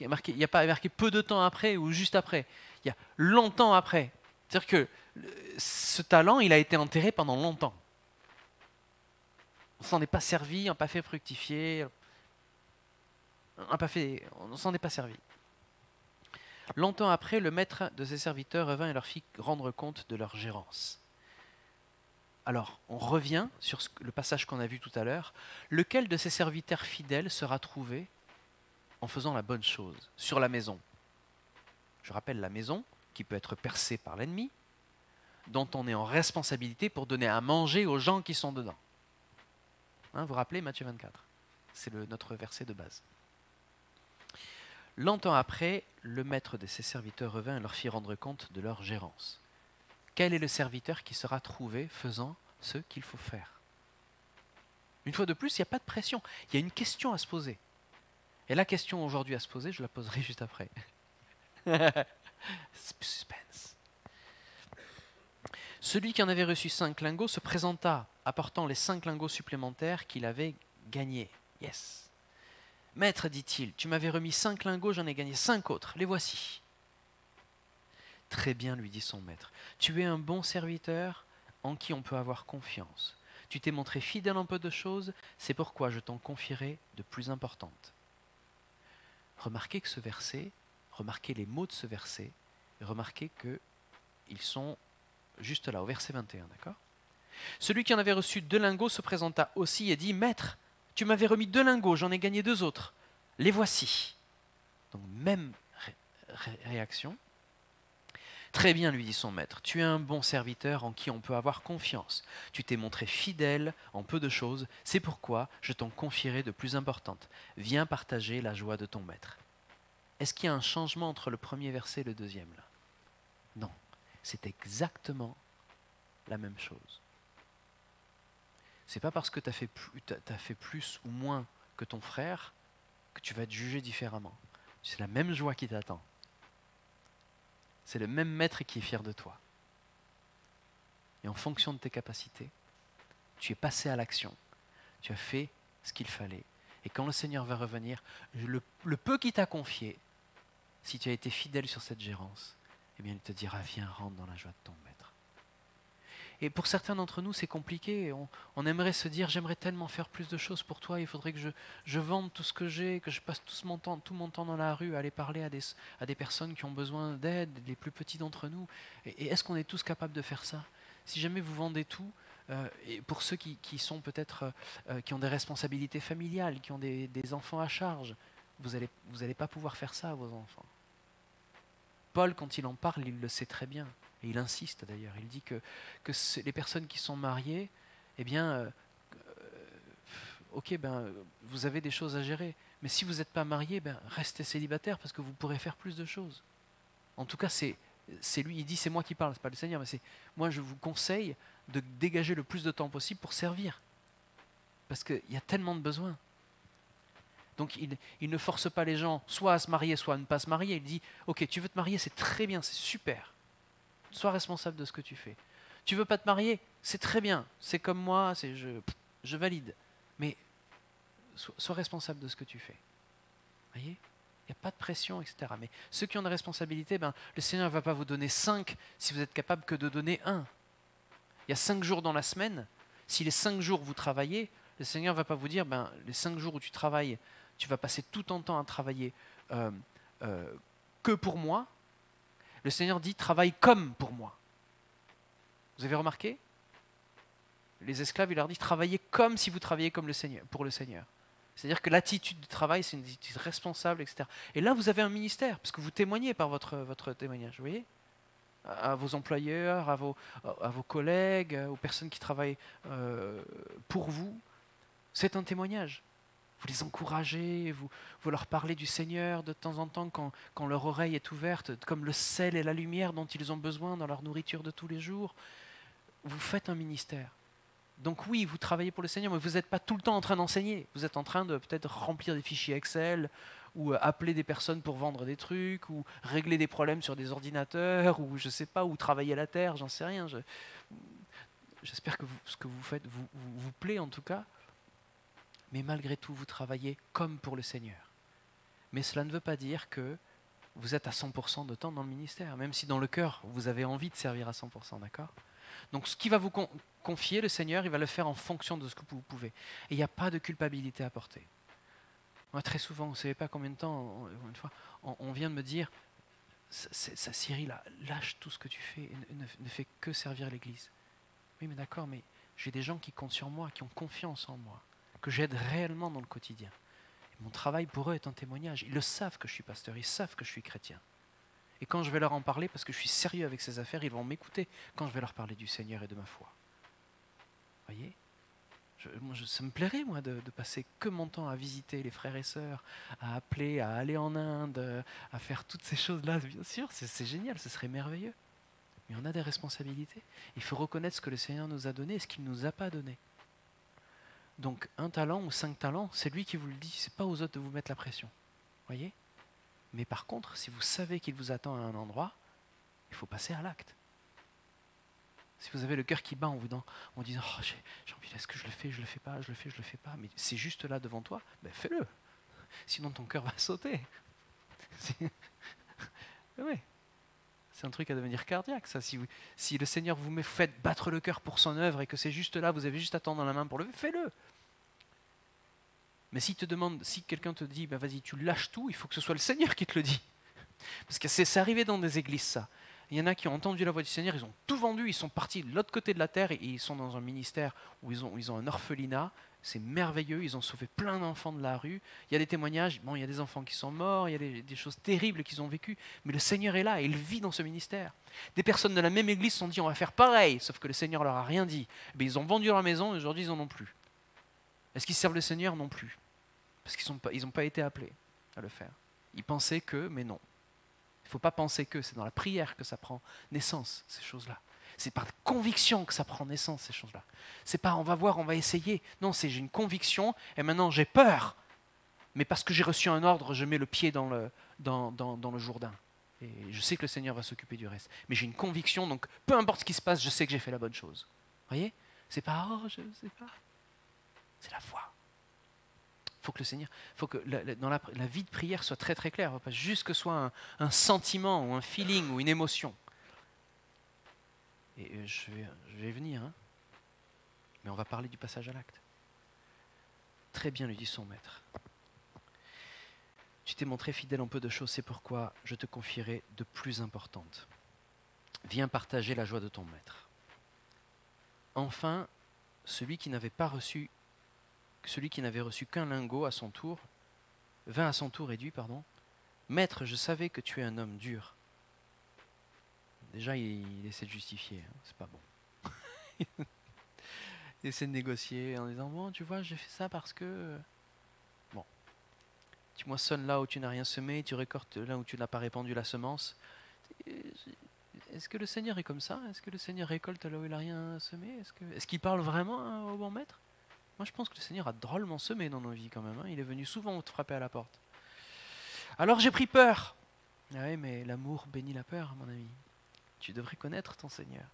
Il n'y a pas marqué peu de temps après ou juste après. Il y a longtemps après. C'est-à-dire que ce talent, il a été enterré pendant longtemps. On s'en est pas servi, on n'a pas fait fructifier, on ne s'en est pas servi. Longtemps après, le maître de ses serviteurs revint et leur fit rendre compte de leur gérance. Alors, on revient sur le passage qu'on a vu tout à l'heure. Lequel de ces serviteurs fidèles sera trouvé en faisant la bonne chose sur la maison? Je rappelle la maison qui peut être percée par l'ennemi, dont on est en responsabilité pour donner à manger aux gens qui sont dedans. Hein, vous vous rappelez Matthieu 24? C'est notre verset de base. Longtemps après, le maître de ses serviteurs revint et leur fit rendre compte de leur gérance. Quel est le serviteur qui sera trouvé faisant ce qu'il faut faire? Une fois de plus, il n'y a pas de pression. Il y a une question à se poser. Et la question aujourd'hui à se poser, je la poserai juste après. Suspense. Celui qui en avait reçu 5 lingots se présenta, apportant les 5 lingots supplémentaires qu'il avait gagnés. Yes. Maître, dit-il, tu m'avais remis 5 lingots, j'en ai gagné 5 autres. Les voici. Très bien, lui dit son maître. Tu es un bon serviteur en qui on peut avoir confiance. Tu t'es montré fidèle en peu de choses, c'est pourquoi je t'en confierai de plus importantes. Remarquez que ce verset, remarquez les mots de ce verset, et remarquez qu'ils sont juste là, au verset 21, d'accord? Celui qui en avait reçu 2 lingots se présenta aussi et dit, Maître, tu m'avais remis 2 lingots, j'en ai gagné 2 autres. Les voici. Donc même réaction. Très bien, lui dit son maître, tu es un bon serviteur en qui on peut avoir confiance. Tu t'es montré fidèle en peu de choses, c'est pourquoi je t'en confierai de plus importantes. Viens partager la joie de ton maître. Est-ce qu'il y a un changement entre le premier verset et le deuxième là? Non, c'est exactement la même chose. C'est pas parce que tu as fait plus ou moins que ton frère que tu vas te juger différemment. C'est la même joie qui t'attend. C'est le même maître qui est fier de toi. Et en fonction de tes capacités, tu es passé à l'action. Tu as fait ce qu'il fallait. Et quand le Seigneur va revenir, le peu qu'il t'a confié, si tu as été fidèle sur cette gérance, eh bien il te dira, viens, rentre dans la joie de ton maître. Et pour certains d'entre nous, c'est compliqué. On aimerait se dire, j'aimerais tellement faire plus de choses pour toi, il faudrait que je vende tout ce que j'ai, que je passe tout mon temps dans la rue à aller parler à des personnes qui ont besoin d'aide, les plus petits d'entre nous. Et est-ce qu'on est tous capables de faire ça? Si jamais vous vendez tout, et pour ceux qui sont peut-être, qui ont des responsabilités familiales, qui ont des enfants à charge, vous allez pas pouvoir faire ça à vos enfants. Paul, quand il en parle, il le sait très bien. Et il insiste d'ailleurs. Il dit que les personnes qui sont mariées, eh bien, ok, ben, vous avez des choses à gérer. Mais si vous n'êtes pas marié, ben, restez célibataire parce que vous pourrez faire plus de choses. En tout cas, c'est lui, il dit c'est moi qui parle, c'est pas le Seigneur, mais c'est moi je vous conseille de dégager le plus de temps possible pour servir. Parce qu'il y a tellement de besoins. Donc il ne force pas les gens soit à se marier, soit à ne pas se marier. Il dit, ok, tu veux te marier, c'est très bien, c'est super. Sois responsable de ce que tu fais. Tu veux pas te marier, c'est très bien. C'est comme moi, je valide. Mais sois responsable de ce que tu fais. Voyez ? Il n'y a pas de pression, etc. Mais ceux qui ont des responsabilités, ben, le Seigneur ne va pas vous donner 5 si vous êtes capable que de donner 1. Il y a 5 jours dans la semaine. Si les 5 jours vous travaillez, le Seigneur ne va pas vous dire, ben, les 5 jours où tu travailles, tu vas passer tout ton temps à travailler que pour moi. Le Seigneur dit, travaille comme pour moi. Vous avez remarqué ? Les esclaves, il leur dit, travaillez comme si vous travailliez comme le Seigneur, pour le Seigneur. C'est-à-dire que l'attitude de travail, c'est une attitude responsable, etc. Et là, vous avez un ministère, parce que vous témoignez par votre témoignage, vous voyez ? À vos employeurs, à vos collègues, aux personnes qui travaillent pour vous. C'est un témoignage. Vous les encouragez, vous leur parlez du Seigneur de temps en temps quand leur oreille est ouverte, comme le sel et la lumière dont ils ont besoin dans leur nourriture de tous les jours. Vous faites un ministère. Donc oui, vous travaillez pour le Seigneur, mais vous n'êtes pas tout le temps en train d'enseigner. Vous êtes en train de peut-être remplir des fichiers Excel, ou appeler des personnes pour vendre des trucs, ou régler des problèmes sur des ordinateurs, ou je ne sais pas, ou travailler la terre, j'en sais rien. J'espère que ce que vous faites vous plaît en tout cas. Mais malgré tout, vous travaillez comme pour le Seigneur. Mais cela ne veut pas dire que vous êtes à 100% de temps dans le ministère, même si dans le cœur, vous avez envie de servir à 100%, d'accord ? Donc ce qui va vous confier, le Seigneur, il va le faire en fonction de ce que vous pouvez. Et il n'y a pas de culpabilité à porter. Moi, très souvent, vous ne savez pas combien de temps, une fois, on vient de me dire, Cyril, lâche tout ce que tu fais et ne fais que servir l'Église. Oui, mais d'accord, mais j'ai des gens qui comptent sur moi, qui ont confiance en moi, que j'aide réellement dans le quotidien. Et mon travail pour eux est un témoignage. Ils le savent que je suis pasteur, ils savent que je suis chrétien. Et quand je vais leur en parler, parce que je suis sérieux avec ces affaires, ils vont m'écouter quand je vais leur parler du Seigneur et de ma foi. Voyez ? Ça me plairait, moi, de passer que mon temps à visiter les frères et sœurs, à appeler, à aller en Inde, à faire toutes ces choses-là. Bien sûr, c'est génial, ce serait merveilleux. Mais on a des responsabilités. Il faut reconnaître ce que le Seigneur nous a donné et ce qu'il ne nous a pas donné. Donc, 1 talent ou 5 talents, c'est lui qui vous le dit. Ce n'est pas aux autres de vous mettre la pression. Voyez ? Mais par contre, si vous savez qu'il vous attend à un endroit, il faut passer à l'acte. Si vous avez le cœur qui bat en vous disant oh, j'ai envie, est-ce que je le fais, je le fais pas, je le fais pas, mais c'est juste là devant toi, ben fais-le. Sinon ton cœur va sauter. Oui. C'est un truc à devenir cardiaque, ça. Si le Seigneur vous fait battre le cœur pour son œuvre et que c'est juste là, vous avez juste à tendre la main pour le faire, fais-le. Mais si quelqu'un te dit, ben vas-y, tu lâches tout, il faut que ce soit le Seigneur qui te le dit. Parce que c'est arrivé dans des églises, ça. Il y en a qui ont entendu la voix du Seigneur, ils ont tout vendu, ils sont partis de l'autre côté de la terre et ils sont dans un ministère où ils ont un orphelinat. C'est merveilleux, ils ont sauvé plein d'enfants de la rue. Il y a des témoignages, bon, il y a des enfants qui sont morts, il y a des choses terribles qu'ils ont vécues, mais le Seigneur est là et il vit dans ce ministère. Des personnes de la même église se sont dit, on va faire pareil, sauf que le Seigneur leur a rien dit. Mais ils ont vendu leur maison et aujourd'hui, ils n'en ont plus. Est-ce qu'ils servent le Seigneur? Non plus. Parce qu'ils n'ont pas été appelés à le faire. Ils pensaient que, mais non. Il ne faut pas penser que, c'est dans la prière que ça prend naissance, ces choses-là. C'est par conviction que ça prend naissance, ces choses-là. C'est pas on va voir, on va essayer. Non, c'est j'ai une conviction et maintenant j'ai peur. Mais parce que j'ai reçu un ordre, je mets le pied dans le Jourdain. Et je sais que le Seigneur va s'occuper du reste. Mais j'ai une conviction, donc peu importe ce qui se passe, je sais que j'ai fait la bonne chose. Vous voyez? C'est pas oh, je ne sais pas. C'est la foi. Faut que le Seigneur, faut que dans la vie de prière soit très très claire, pas juste que ce soit un sentiment ou un feeling ou une émotion. Et je vais venir, hein. Mais on va parler du passage à l'acte. Très bien, lui dit son maître. Tu t'es montré fidèle en peu de choses, c'est pourquoi je te confierai de plus importantes. Viens partager la joie de ton maître. Enfin, celui qui n'avait reçu qu'un lingot à son tour, vint à son tour et dit, Maître, je savais que tu es un homme dur. Déjà, il essaie de justifier, hein, c'est pas bon. essaie de négocier en disant, bon, tu vois, j'ai fait ça parce que... Bon, tu moissonnes là où tu n'as rien semé, tu récoltes là où tu n'as pas répandu la semence. Est-ce que le Seigneur est comme ça? Est-ce que le Seigneur récolte là où il n'a rien semé? Est-ce qu'il parle vraiment au bon maître? Moi, je pense que le Seigneur a drôlement semé dans nos vies quand même. Il est venu souvent te frapper à la porte. Alors j'ai pris peur. Ah oui, mais l'amour bénit la peur, mon ami. Tu devrais connaître ton Seigneur.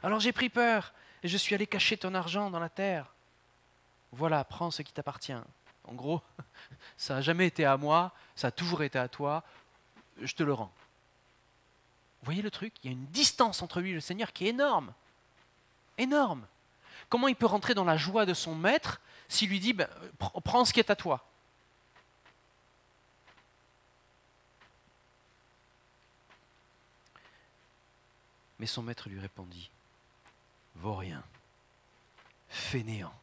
Alors j'ai pris peur et je suis allé cacher ton argent dans la terre. Voilà, prends ce qui t'appartient. En gros, ça n'a jamais été à moi, ça a toujours été à toi, je te le rends. Vous voyez le truc? Il y a une distance entre lui et le Seigneur qui est énorme. Énorme. Comment il peut rentrer dans la joie de son maître s'il lui dit ben, prends ce qui est à toi? Mais son maître lui répondit, vaurien, fainéant.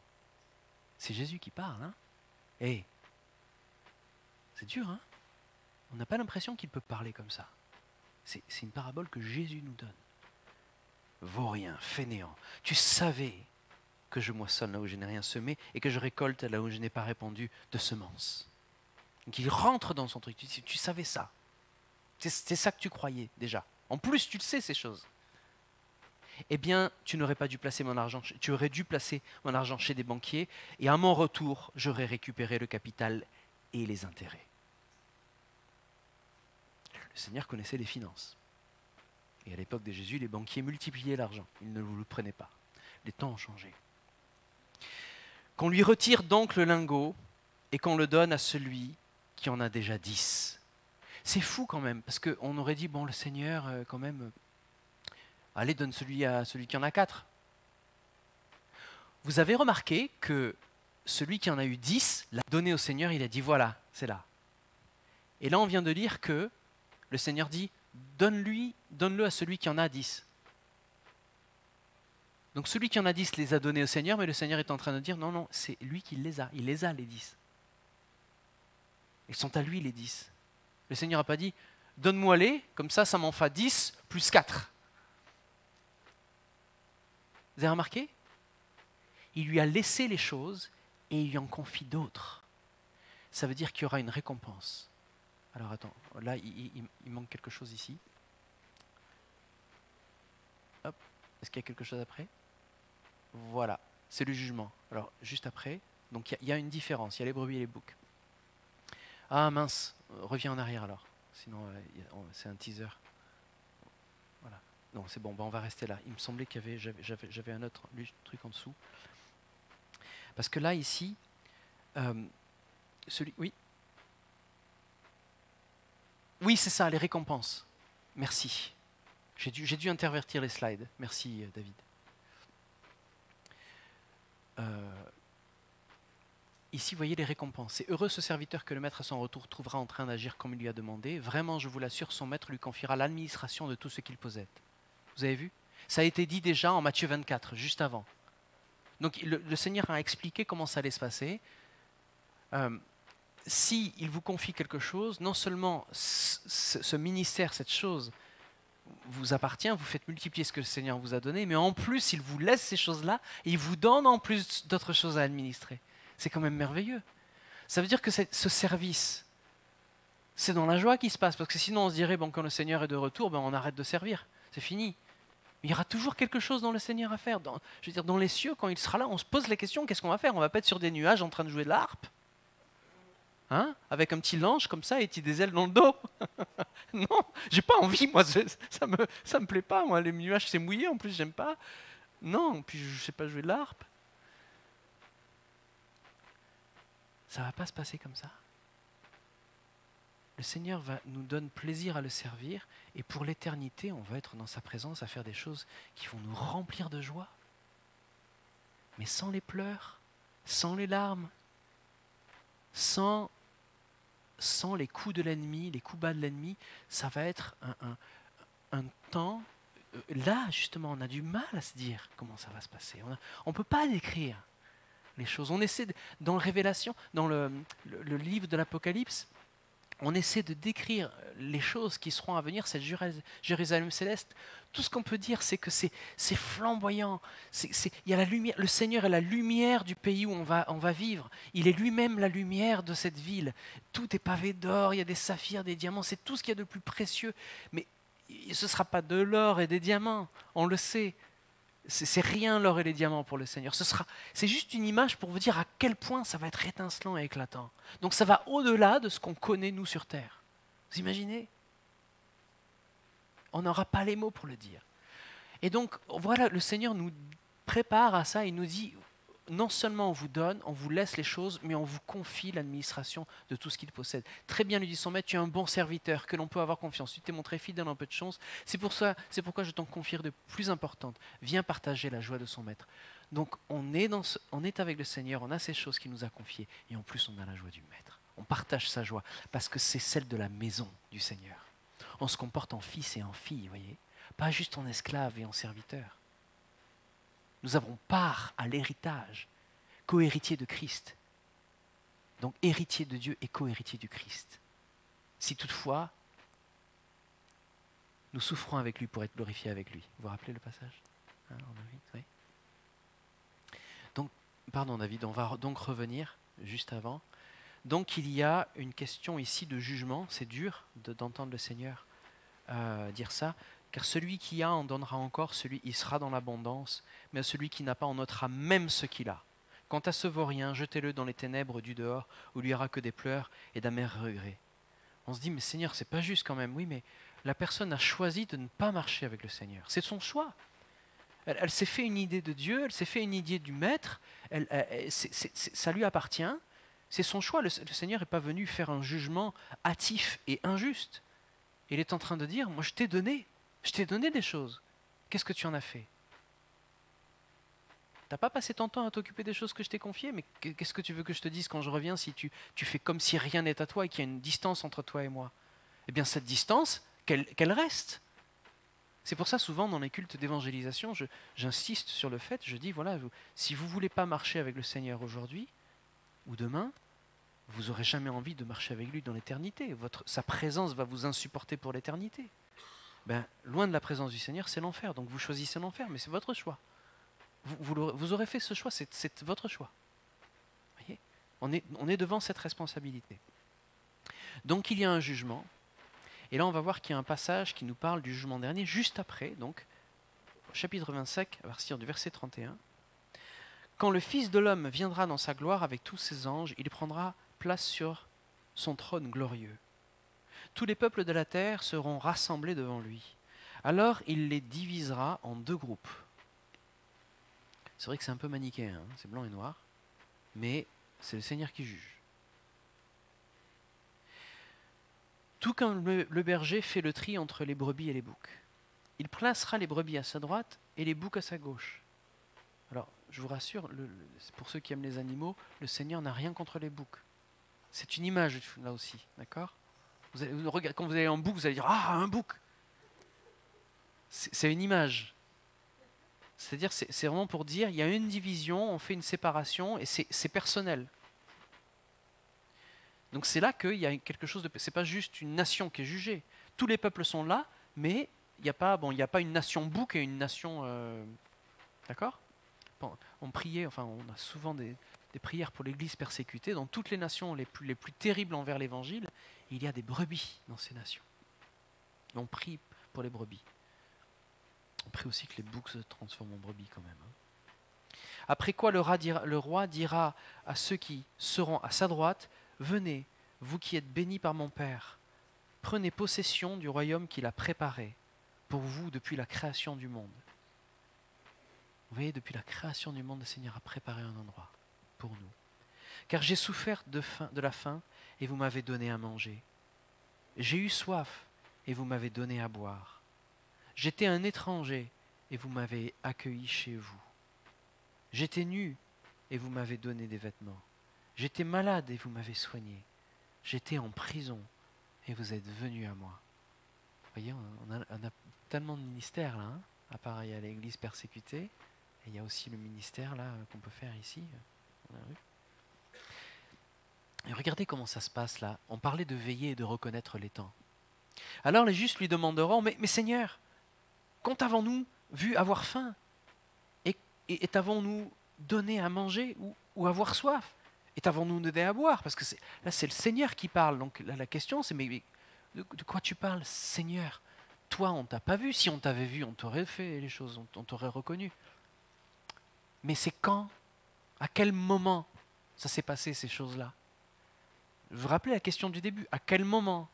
C'est Jésus qui parle, hein? Eh, c'est dur, hein? On n'a pas l'impression qu'il peut parler comme ça. C'est une parabole que Jésus nous donne. Vaurien, fainéant, tu savais que je moissonne là où je n'ai rien semé et que je récolte là où je n'ai pas répandu de semences. Donc il rentre dans son truc, tu savais ça. C'est ça que tu croyais déjà. En plus, tu le sais ces choses. Eh bien, tu n'aurais pas dû placer mon argent, tu aurais dû placer mon argent chez des banquiers et à mon retour, j'aurais récupéré le capital et les intérêts. Le Seigneur connaissait les finances. Et à l'époque de Jésus, les banquiers multipliaient l'argent. Ils ne vous le prenaient pas. Les temps ont changé. Qu'on lui retire donc le lingot et qu'on le donne à celui qui en a déjà 10. C'est fou quand même, parce qu'on aurait dit, bon, le Seigneur, quand même, allez, donne celui à celui qui en a 4. Vous avez remarqué que celui qui en a eu 10 l'a donné au Seigneur, il a dit, voilà, c'est là. Et là, on vient de lire que le Seigneur dit, donne-le à celui qui en a 10. Donc celui qui en a 10 les a donnés au Seigneur, mais le Seigneur est en train de dire, non, non, c'est lui qui les a. Il les a, les 10. Ils sont à lui, les 10. Le Seigneur n'a pas dit, donne-moi-les, comme ça m'en fait 10 plus 4. Vous avez remarqué? Il lui a laissé les choses et il lui en confie d'autres. Ça veut dire qu'il y aura une récompense. Alors attends, là il manque quelque chose ici. Hop, est-ce qu'il y a quelque chose après? Voilà, c'est le jugement. Alors juste après, donc il y a une différence, il y a les brebis et les boucs. Ah mince, reviens en arrière alors, sinon c'est un teaser. Voilà, non c'est bon, on va rester là. Il me semblait qu'il y avait, j'avais un autre truc en dessous. Parce que là ici, oui. Oui, c'est ça, les récompenses. Merci. J'ai dû intervertir les slides. Merci, David. Ici, vous voyez les récompenses. C'est heureux ce serviteur que le maître à son retour trouvera en train d'agir comme il lui a demandé. Vraiment, je vous l'assure, son maître lui confiera l'administration de tout ce qu'il possède. Vous avez vu? Ça a été dit déjà en Matthieu 24, juste avant. Donc le Seigneur a expliqué comment ça allait se passer. S'il vous confie quelque chose, non seulement ce ministère, cette chose, vous appartient, vous faites multiplier ce que le Seigneur vous a donné, mais en plus, il vous laisse ces choses-là et il vous donne en plus d'autres choses à administrer. C'est quand même merveilleux. Ça veut dire que ce service, c'est dans la joie qu'il se passe, parce que sinon on se dirait, bon, quand le Seigneur est de retour, on arrête de servir, c'est fini. Il y aura toujours quelque chose dans le Seigneur à faire. Je veux dire, dans les cieux, quand il sera là, on se pose la question, qu'est-ce qu'on va faire? On va pas être sur des nuages en train de jouer de la harpe? Hein? Avec un petit lange comme ça et des ailes dans le dos. Non, j'ai pas envie, moi, ça me plaît pas, moi, les nuages c'est mouillé, en plus j'aime pas. Non, puis je sais pas jouer de l'harpe. Ça va pas se passer comme ça. Le Seigneur nous donne plaisir à le servir et pour l'éternité, on va être dans sa présence à faire des choses qui vont nous remplir de joie. Mais sans les pleurs, sans les larmes, sans les coups de l'ennemi, les coups bas de l'ennemi, ça va être un temps... Là, justement, on a du mal à se dire comment ça va se passer. On ne peut pas décrire les choses. On essaie, dans le Révélation, dans le livre de l'Apocalypse, on essaie de décrire les choses qui seront à venir, cette Jérusalem céleste. Tout ce qu'on peut dire, c'est que c'est flamboyant. Il y a la lumière, le Seigneur est la lumière du pays où on va vivre. Il est lui-même la lumière de cette ville. Tout est pavé d'or, il y a des saphirs, des diamants, c'est tout ce qu'il y a de plus précieux. Mais ce ne sera pas de l'or et des diamants, on le sait. C'est rien l'or et les diamants pour le Seigneur. C'est juste une image pour vous dire à quel point ça va être étincelant et éclatant. Donc ça va au-delà de ce qu'on connaît nous sur terre. Vous imaginez? On n'aura pas les mots pour le dire. Et donc voilà, le Seigneur nous prépare à ça. Il nous dit, non seulement on vous donne, on vous laisse les choses, mais on vous confie l'administration de tout ce qu'il possède. Très bien, lui dit son maître, tu es un bon serviteur, que l'on peut avoir confiance. Tu t'es montré fidèle en peu de choses. C'est pourquoi je t'en confie de plus importantes. Viens partager la joie de son maître. Donc on est avec le Seigneur, on a ces choses qu'il nous a confiées, et en plus on a la joie du maître. On partage sa joie, parce que c'est celle de la maison du Seigneur. On se comporte en fils et en fille, vous voyez, pas juste en esclave et en serviteur. Nous avons part à l'héritage, co-héritier de Christ. Donc héritier de Dieu et co-héritier du Christ. Si toutefois, nous souffrons avec lui pour être glorifiés avec lui. Vous vous rappelez le passage, hein, oui. Donc, pardon David, on va donc revenir juste avant. Donc il y a une question ici de jugement. C'est dur d'entendre le Seigneur dire ça. Car celui qui a en donnera encore, il sera dans l'abondance, mais à celui qui n'a pas en ôtera même ce qu'il a. Quant à ce vaurien, jetez-le dans les ténèbres du dehors, où il n'y aura que des pleurs et d'amers regrets. On se dit, mais Seigneur, c'est pas juste quand même. Oui, mais la personne a choisi de ne pas marcher avec le Seigneur. C'est son choix. Elle s'est fait une idée de Dieu, elle s'est fait une idée du Maître, ça lui appartient, c'est son choix. Le Seigneur n'est pas venu faire un jugement hâtif et injuste. Il est en train de dire, moi je t'ai donné des choses. Qu'est-ce que tu en as fait? T'as pas passé ton temps à t'occuper des choses que je t'ai confiées, mais qu'est-ce que tu veux que je te dise quand je reviens si tu fais comme si rien n'est à toi et qu'il y a une distance entre toi et moi? Eh bien cette distance, qu'elle reste. C'est pour ça souvent dans les cultes d'évangélisation, j'insiste sur le fait, je dis voilà, si vous ne voulez pas marcher avec le Seigneur aujourd'hui ou demain, vous n'aurez jamais envie de marcher avec lui dans l'éternité. Sa présence va vous insupporter pour l'éternité. Ben, loin de la présence du Seigneur, c'est l'enfer. Donc vous choisissez l'enfer, mais c'est votre choix. Vous aurez fait ce choix, c'est votre choix. Voyez, on est devant cette responsabilité. Donc il y a un jugement. Et là, on va voir qu'il y a un passage qui nous parle du jugement dernier, juste après, donc, chapitre 25, à partir du verset 31. Quand le Fils de l'homme viendra dans sa gloire avec tous ses anges, il prendra place sur son trône glorieux. Tous les peuples de la terre seront rassemblés devant lui. Alors il les divisera en deux groupes. C'est vrai que c'est un peu manichéen, hein, c'est blanc et noir, mais c'est le Seigneur qui juge. Tout comme le berger fait le tri entre les brebis et les boucs. Il placera les brebis à sa droite et les boucs à sa gauche. Alors, je vous rassure, pour ceux qui aiment les animaux, le Seigneur n'a rien contre les boucs. C'est une image, là aussi, d'accord? Quand vous allez en bouc, vous allez dire « Ah, un bouc !» C'est une image. C'est-à-dire, c'est vraiment pour dire, il y a une division, on fait une séparation, et c'est personnel. Donc c'est là qu'il y a quelque chose de... C'est pas juste une nation qui est jugée. Tous les peuples sont là, mais il n'y a pas une nation bouc et une nation... D'accord? Bon, on priait, enfin on a souvent des prières pour l'Église persécutée. Dans toutes les nations les plus terribles envers l'Évangile, il y a des brebis dans ces nations. Et on prie pour les brebis. On prie aussi que les boucs se transforment en brebis quand même. Hein. Après quoi le roi dira à ceux qui seront à sa droite, « Venez, vous qui êtes bénis par mon Père, prenez possession du royaume qu'il a préparé pour vous depuis la création du monde. » Vous voyez, depuis la création du monde, le Seigneur a préparé un endroit pour nous. « Car j'ai souffert de la faim et vous m'avez donné à manger. J'ai eu soif et vous m'avez donné à boire. J'étais un étranger et vous m'avez accueilli chez vous. J'étais nu et vous m'avez donné des vêtements. J'étais malade et vous m'avez soigné. J'étais en prison et vous êtes venus à moi. » Vous voyez, on a tellement de ministères là, hein, à part il y a l'église persécutée, et il y a aussi le ministère là qu'on peut faire ici. Et regardez comment ça se passe là. On parlait de veiller et de reconnaître les temps. Alors les justes lui demanderont, mais Seigneur, quand avons-nous vu avoir faim et t'avons-nous donné à manger ou avoir soif? Et t'avons-nous donné à boire? Parce que là, c'est le Seigneur qui parle. Donc là, la question, c'est, mais de quoi tu parles, Seigneur? Toi, on t'a pas vu. Si on t'avait vu, on t'aurait fait les choses, on t'aurait reconnu. Mais c'est quand? À quel moment ça s'est passé, ces choses-là? Je vous rappelais la question du début. À quel moment?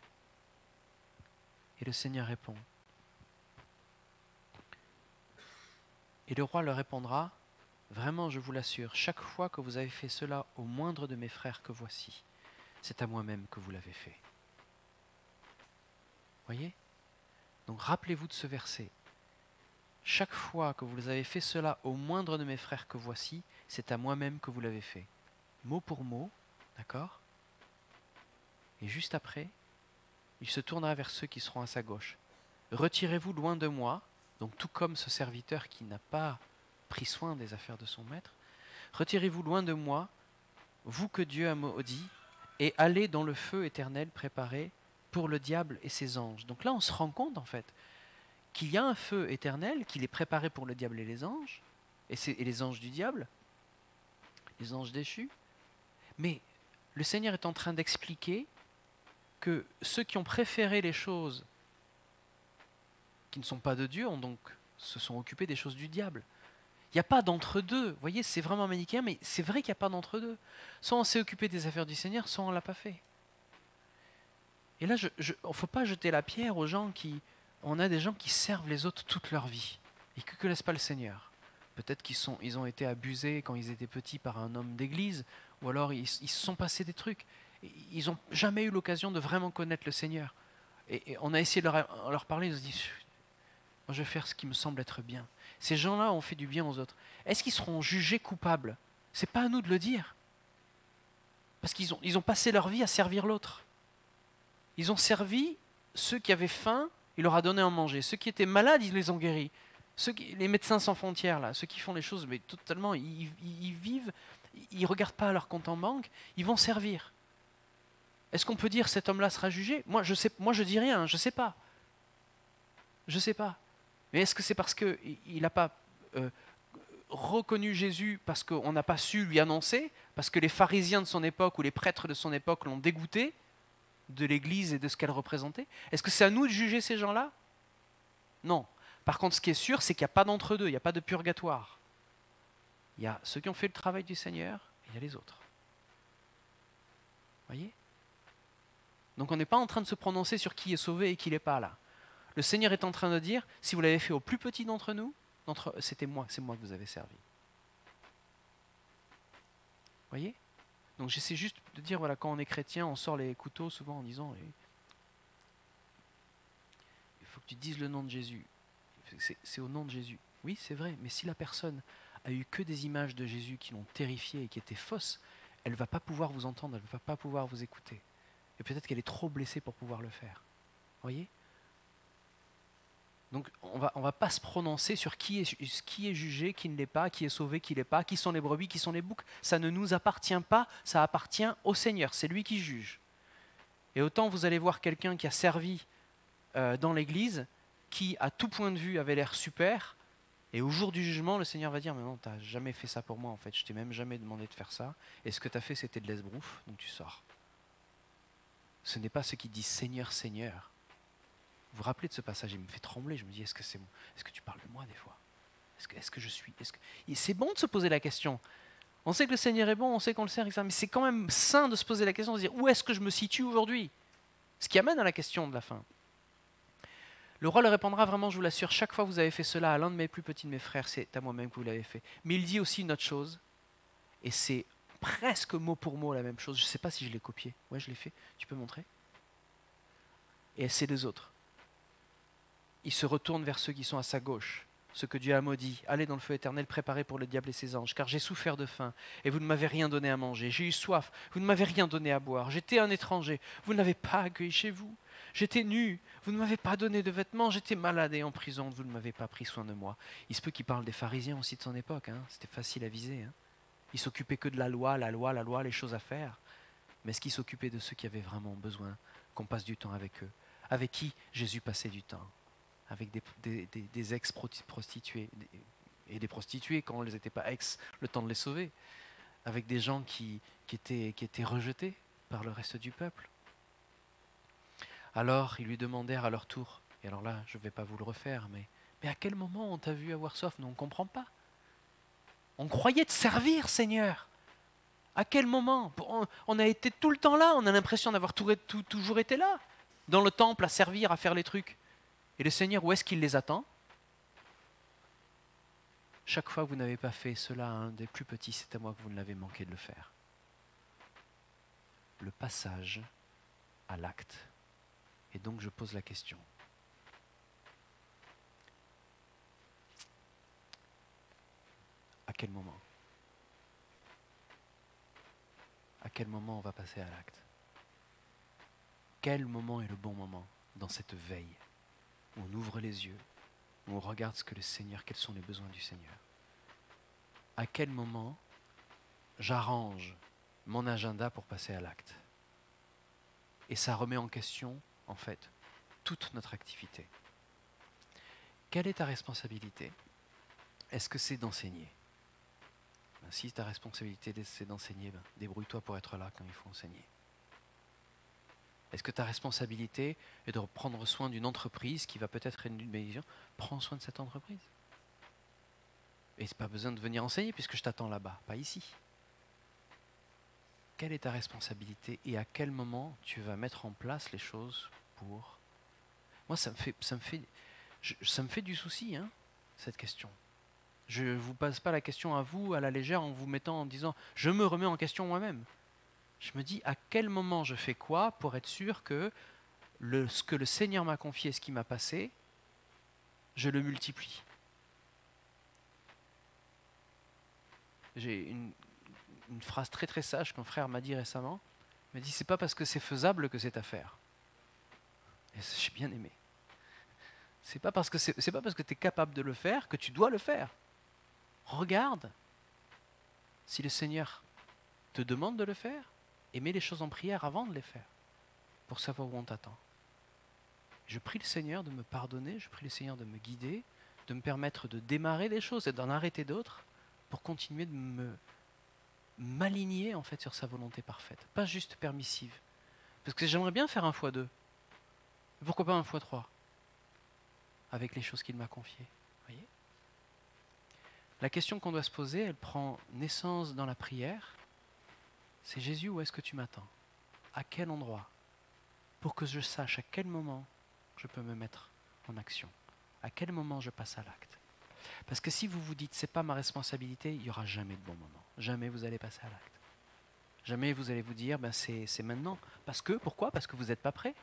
Et le Seigneur répond. Et le roi leur répondra, vraiment, je vous l'assure, chaque fois que vous avez fait cela au moindre de mes frères que voici, c'est à moi-même que vous l'avez fait. Voyez? Donc rappelez-vous de ce verset. Chaque fois que vous avez fait cela au moindre de mes frères que voici, c'est à moi-même que vous l'avez fait. Mot pour mot, d'accord? Et juste après, il se tournera vers ceux qui seront à sa gauche. Retirez-vous loin de moi, donc tout comme ce serviteur qui n'a pas pris soin des affaires de son maître, retirez-vous loin de moi, vous que Dieu a maudit, et allez dans le feu éternel préparé pour le diable et ses anges. Donc là, on se rend compte en fait qu'il y a un feu éternel, qu'il est préparé pour le diable et les anges, et les anges du diable, les anges déchus. Mais le Seigneur est en train d'expliquer que ceux qui ont préféré les choses qui ne sont pas de Dieu donc se sont occupés des choses du diable. Il n'y a pas d'entre-deux. Vous voyez, c'est vraiment manichéen, mais c'est vrai qu'il n'y a pas d'entre-deux. Soit on s'est occupé des affaires du Seigneur, soit on ne l'a pas fait. Et là, il ne faut pas jeter la pierre aux gens qui... On a des gens qui servent les autres toute leur vie et qui ne connaissent pas le Seigneur. Peut-être ils ont été abusés quand ils étaient petits par un homme d'église, ou alors ils se sont passés des trucs. Ils n'ont jamais eu l'occasion de vraiment connaître le Seigneur. Et on a essayé de leur parler, ils se disent, moi je vais faire ce qui me semble être bien. Ces gens-là ont fait du bien aux autres. Est-ce qu'ils seront jugés coupables? C'est pas à nous de le dire. Parce qu'ils ont passé leur vie à servir l'autre. Ils ont servi ceux qui avaient faim, il leur a donné à manger. Ceux qui étaient malades, ils les ont guéris. Les médecins sans frontières, là, ceux qui font les choses, mais totalement, ils vivent, ils ne regardent pas leur compte en banque, ils vont servir. Est-ce qu'on peut dire cet homme-là sera jugé? Moi, je dis rien, je ne sais pas. Je ne sais pas. Mais est-ce que c'est parce qu'il n'a pas reconnu Jésus parce qu'on n'a pas su lui annoncer, parce que les pharisiens de son époque ou les prêtres de son époque l'ont dégoûté de l'Église et de ce qu'elle représentait? Est-ce que c'est à nous de juger ces gens-là? Non. Par contre, ce qui est sûr, c'est qu'il n'y a pas d'entre-deux, il n'y a pas de purgatoire. Il y a ceux qui ont fait le travail du Seigneur et il y a les autres. Voyez? Donc on n'est pas en train de se prononcer sur qui est sauvé et qui n'est pas là. Le Seigneur est en train de dire, si vous l'avez fait au plus petit d'entre nous, c'est moi que vous avez servi. Voyez? Donc j'essaie juste de dire, voilà, quand on est chrétien, on sort les couteaux souvent en disant, il faut que tu dises le nom de Jésus. C'est au nom de Jésus. Oui, c'est vrai, mais si la personne a eu que des images de Jésus qui l'ont terrifiée et qui étaient fausses, elle ne va pas pouvoir vous entendre, elle ne va pas pouvoir vous écouter. Et peut-être qu'elle est trop blessée pour pouvoir le faire. Voyez? Donc on va pas se prononcer sur qui est jugé, qui ne l'est pas, qui est sauvé, qui ne l'est pas, qui sont les brebis, qui sont les boucs. Ça ne nous appartient pas, ça appartient au Seigneur, c'est lui qui juge. Et autant vous allez voir quelqu'un qui a servi dans l'Église, qui à tout point de vue avait l'air super, et au jour du jugement, le Seigneur va dire, mais non, tu n'as jamais fait ça pour moi en fait, je t'ai même jamais demandé de faire ça, et ce que tu as fait c'était de l'esbrouf, donc tu sors. Ce n'est pas ceux qui disent Seigneur, Seigneur. Vous vous rappelez de ce passage, il me fait trembler, je me dis, est-ce que tu parles de moi des fois? Est-ce que je suis... C'est bon de se poser la question. On sait que le Seigneur est bon, on sait qu'on le sert, etc. Mais c'est quand même sain de se poser la question, de se dire, où est-ce que je me situe aujourd'hui? Ce qui amène à la question de la fin. Le roi leur répondra, vraiment, je vous l'assure, chaque fois que vous avez fait cela à l'un de mes plus petits de mes frères, c'est à moi-même que vous l'avez fait. Mais il dit aussi une autre chose, et c'est presque mot pour mot la même chose. Je ne sais pas si je l'ai copié. Ouais, je l'ai fait. Tu peux montrer? Et c'est les autres. Il se retourne vers ceux qui sont à sa gauche, ceux que Dieu a maudits. Allez dans le feu éternel préparé pour le diable et ses anges, car j'ai souffert de faim, et vous ne m'avez rien donné à manger. J'ai eu soif, vous ne m'avez rien donné à boire. J'étais un étranger, vous ne l'avez pas accueilli chez vous. J'étais nu, vous ne m'avez pas donné de vêtements. J'étais malade et en prison, vous ne m'avez pas pris soin de moi. Il se peut qu'il parle des pharisiens aussi de son époque, hein. C'était facile à viser. Hein. Il s'occupait que de la loi, les choses à faire. Mais est-ce qu'il s'occupait de ceux qui avaient vraiment besoin qu'on passe du temps avec eux? Avec qui Jésus passait du temps? Avec des ex-prostituées et des prostituées quand elles n'étaient pas ex, le temps de les sauver. Avec des gens qui étaient rejetés par le reste du peuple. Alors ils lui demandèrent à leur tour, et alors là je ne vais pas vous le refaire, mais à quel moment on t'a vu avoir soif? Nous on ne comprend pas. On croyait te servir, Seigneur. À quel moment? On a été tout le temps là, on a l'impression d'avoir toujours été là, dans le temple, à servir, à faire les trucs. Et le Seigneur, où est-ce qu'il les attend? Chaque fois que vous n'avez pas fait cela à un des plus petits, c'est à moi que vous ne l'avez manqué de le faire. Le passage à l'acte. Et donc je pose la question. À quel moment? À quel moment on va passer à l'acte? Quel moment est le bon moment dans cette veille où on ouvre les yeux, où on regarde ce que le Seigneur, quels sont les besoins du Seigneur? À quel moment j'arrange mon agenda pour passer à l'acte? Et ça remet en question, en fait, toute notre activité. Quelle est ta responsabilité? Est-ce que c'est d'enseigner? Si ta responsabilité c'est d'enseigner, débrouille-toi pour être là quand il faut enseigner. Est-ce que ta responsabilité est de prendre soin d'une entreprise qui va peut-être être une bénédiction? Prends soin de cette entreprise. Et c'est pas besoin de venir enseigner puisque je t'attends là-bas, pas ici. Quelle est ta responsabilité et à quel moment tu vas mettre en place les choses pour... Moi, ça me fait du souci, hein, cette question. Je ne vous pose pas la question à vous, à la légère, en vous mettant en disant « je me remets en question moi-même ». Je me dis à quel moment je fais quoi pour être sûr que ce que le Seigneur m'a confié, ce qui m'a passé, je le multiplie. J'ai une phrase très très sage qu'un frère m'a dit récemment. Il m'a dit c'est pas parce que c'est faisable que c'est à faire. Et j'ai bien aimé. C'est pas parce que tu es capable de le faire que tu dois le faire. Regarde si le Seigneur te demande de le faire et mets les choses en prière avant de les faire pour savoir où on t'attend. Je prie le Seigneur de me pardonner, je prie le Seigneur de me guider, de me permettre de démarrer des choses et d'en arrêter d'autres pour continuer de m'aligner en fait sur sa volonté parfaite, pas juste permissive. Parce que j'aimerais bien faire un x2. Pourquoi pas un x3 avec les choses qu'il m'a confiées. Voyez ? La question qu'on doit se poser, elle prend naissance dans la prière. C'est Jésus, où est-ce que tu m'attends? À quel endroit? Pour que je sache à quel moment je peux me mettre en action. À quel moment je passe à l'acte. Parce que si vous vous dites c'est pas ma responsabilité, il n'y aura jamais de bon moment. Jamais vous allez passer à l'acte. Jamais vous allez vous dire ben c'est maintenant. Pourquoi? Parce que vous n'êtes pas prêt.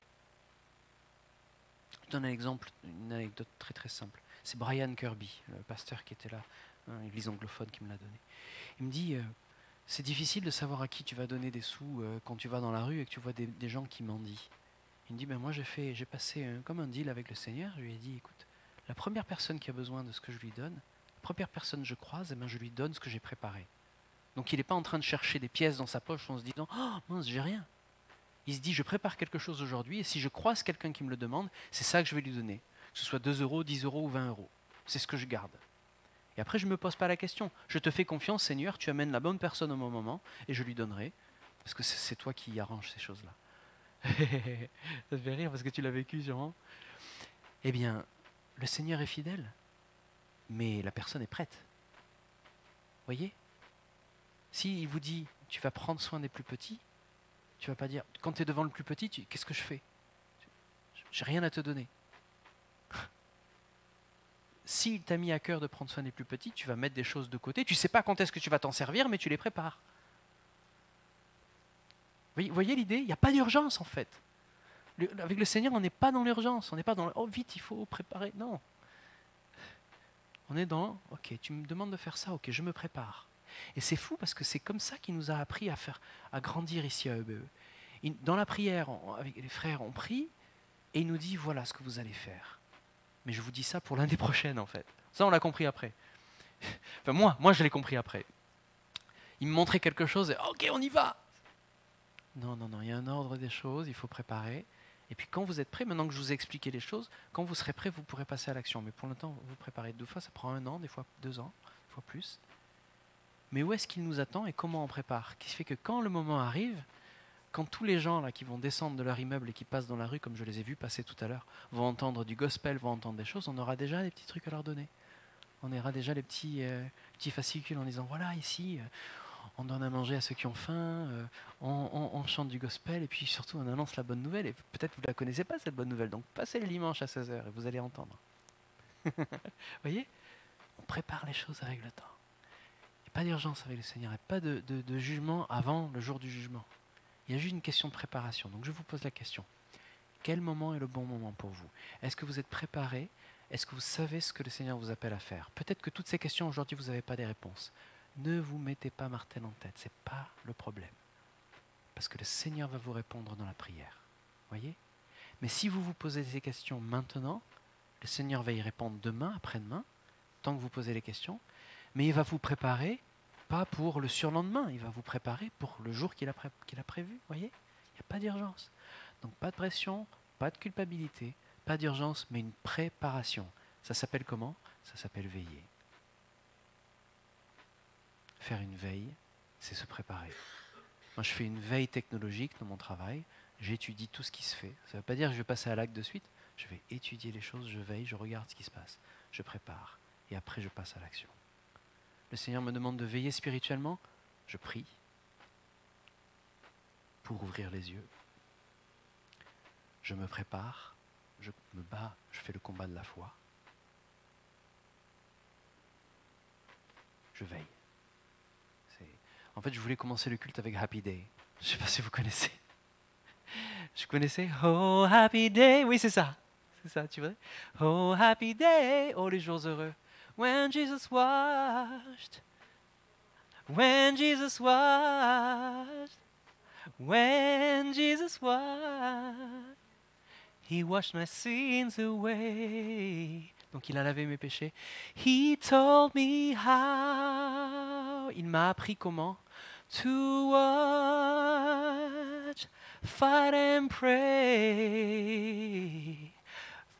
Je donne un exemple, une anecdote très très simple. C'est Brian Kirby, le pasteur qui était là, l'église anglophone qui me l'a donné. Il me dit c'est difficile de savoir à qui tu vas donner des sous quand tu vas dans la rue et que tu vois des gens qui mendient. Il me dit ben moi j'ai passé comme un deal avec le Seigneur. Je lui ai dit écoute, la première personne qui a besoin de ce que je lui donne, la première personne que je croise, je lui donne ce que j'ai préparé. Donc il n'est pas en train de chercher des pièces dans sa poche en se disant « Oh mince, j'ai rien ». Il se dit « Je prépare quelque chose aujourd'hui et si je croise quelqu'un qui me le demande, c'est ça que je vais lui donner. Que ce soit 2 euros, 10 euros ou 20 euros. C'est ce que je garde. » Et après je ne me pose pas la question. Je te fais confiance Seigneur, tu amènes la bonne personne au bon moment et je lui donnerai. Parce que c'est toi qui arranges ces choses-là. Ça te fait rire parce que tu l'as vécu sûrement. Eh bien, le Seigneur est fidèle, mais la personne est prête. Voyez ? S'il vous dit, tu vas prendre soin des plus petits, tu ne vas pas dire, quand tu es devant le plus petit, qu'est-ce que je fais? J'ai rien à te donner. S'il t'a mis à cœur de prendre soin des plus petits, tu vas mettre des choses de côté. Tu ne sais pas quand est-ce que tu vas t'en servir, mais tu les prépares. Vous voyez l'idée? Il n'y a pas d'urgence en fait. Avec le Seigneur, on n'est pas dans l'urgence. On n'est pas dans oh vite, il faut préparer. Non. On est dans, ok, tu me demandes de faire ça, ok, je me prépare. Et c'est fou parce que c'est comme ça qu'il nous a appris à grandir ici à EBE. Dans la prière, avec les frères, on prie et il nous dit voilà ce que vous allez faire. Mais je vous dis ça pour l'année prochaine en fait. Ça on l'a compris après. Enfin moi je l'ai compris après. Il me montrait quelque chose et ok on y va. Non, non, non, il y a un ordre des choses, il faut préparer. Et puis quand vous êtes prêt, maintenant que je vous ai expliqué les choses, quand vous serez prêt, vous pourrez passer à l'action. Mais pour l'instant, vous préparez 2 fois, ça prend 1 an, des fois 2 ans, des fois plus. Mais où est-ce qu'il nous attend et comment on prépare? Qui fait que quand le moment arrive, quand tous les gens là qui vont descendre de leur immeuble et qui passent dans la rue, comme je les ai vus passer tout à l'heure, vont entendre du gospel, vont entendre des choses, on aura déjà des petits trucs à leur donner. On aura déjà les petits fascicules en disant voilà, ici, on donne à manger à ceux qui ont faim, on chante du gospel et puis surtout on annonce la bonne nouvelle. Et peut-être vous ne la connaissez pas cette bonne nouvelle, donc passez le dimanche à 16 h et vous allez entendre. Vous voyez? On prépare les choses avec le temps. Il n'y a pas d'urgence avec le Seigneur, il n'y a pas de jugement avant le jour du jugement. Il y a juste une question de préparation. Donc je vous pose la question. Quel moment est le bon moment pour vous? Est-ce que vous êtes préparé? Est-ce que vous savez ce que le Seigneur vous appelle à faire? Peut-être que toutes ces questions aujourd'hui, vous n'avez pas des réponses. Ne vous mettez pas martel en tête, ce n'est pas le problème. Parce que le Seigneur va vous répondre dans la prière. Voyez? Mais si vous vous posez ces questions maintenant, le Seigneur va y répondre demain, après-demain, tant que vous posez les questions, mais il va vous préparer, pas pour le surlendemain, il va vous préparer pour le jour qu'il a prévu. Voyez? Il n'y a pas d'urgence. Donc pas de pression, pas de culpabilité, pas d'urgence, mais une préparation. Ça s'appelle comment? Ça s'appelle veiller. Faire une veille, c'est se préparer. Moi, je fais une veille technologique dans mon travail. J'étudie tout ce qui se fait. Ça ne veut pas dire que je vais passer à l'acte de suite. Je vais étudier les choses, je veille, je regarde ce qui se passe. Je prépare. Et après, je passe à l'action. Le Seigneur me demande de veiller spirituellement. Je prie pour ouvrir les yeux. Je me prépare. Je me bats. Je fais le combat de la foi. Je veille. En fait, je voulais commencer le culte avec Happy Day. Je ne sais pas si vous connaissez. Je connaissais Oh Happy Day. Oui, c'est ça. C'est ça, tu vois. Oh Happy Day. Oh les jours heureux. When Jesus washed. When Jesus washed. When Jesus washed. He washed my sins away. Donc il a lavé mes péchés. He told me how. Il m'a appris comment. To watch, fight and pray,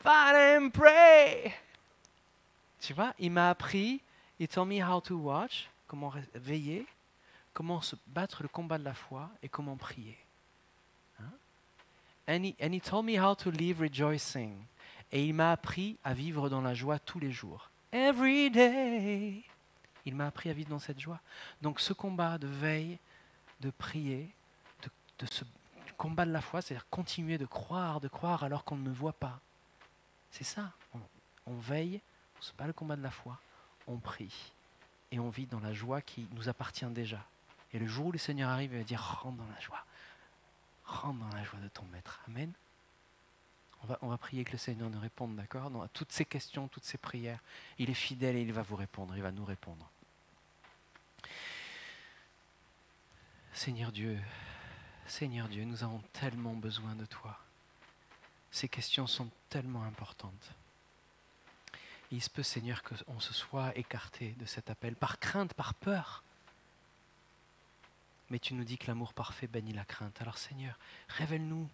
fight and pray. Tu vois, il m'a appris, he told me how to watch, comment veiller, comment se battre le combat de la foi et comment prier. Hein? And he told me how to live rejoicing. Et il m'a appris à vivre dans la joie tous les jours. Every day. Il m'a appris à vivre dans cette joie. Donc ce combat de veille, de prier, de ce combat de la foi, c'est-à-dire continuer de croire alors qu'on ne me voit pas. C'est ça. On veille, on se bat le combat de la foi, on prie. Et on vit dans la joie qui nous appartient déjà. Et le jour où le Seigneur arrive, il va dire rentre dans la joie. Rentre dans la joie de ton maître. Amen. On va prier que le Seigneur nous réponde, d'accord? À toutes ces questions, toutes ces prières. Il est fidèle et il va vous répondre, il va nous répondre. Seigneur Dieu, nous avons tellement besoin de toi. Ces questions sont tellement importantes. Il se peut, Seigneur, qu'on se soit écarté de cet appel par crainte, par peur. Mais tu nous dis que l'amour parfait bannit la crainte. Alors Seigneur, révèle-nous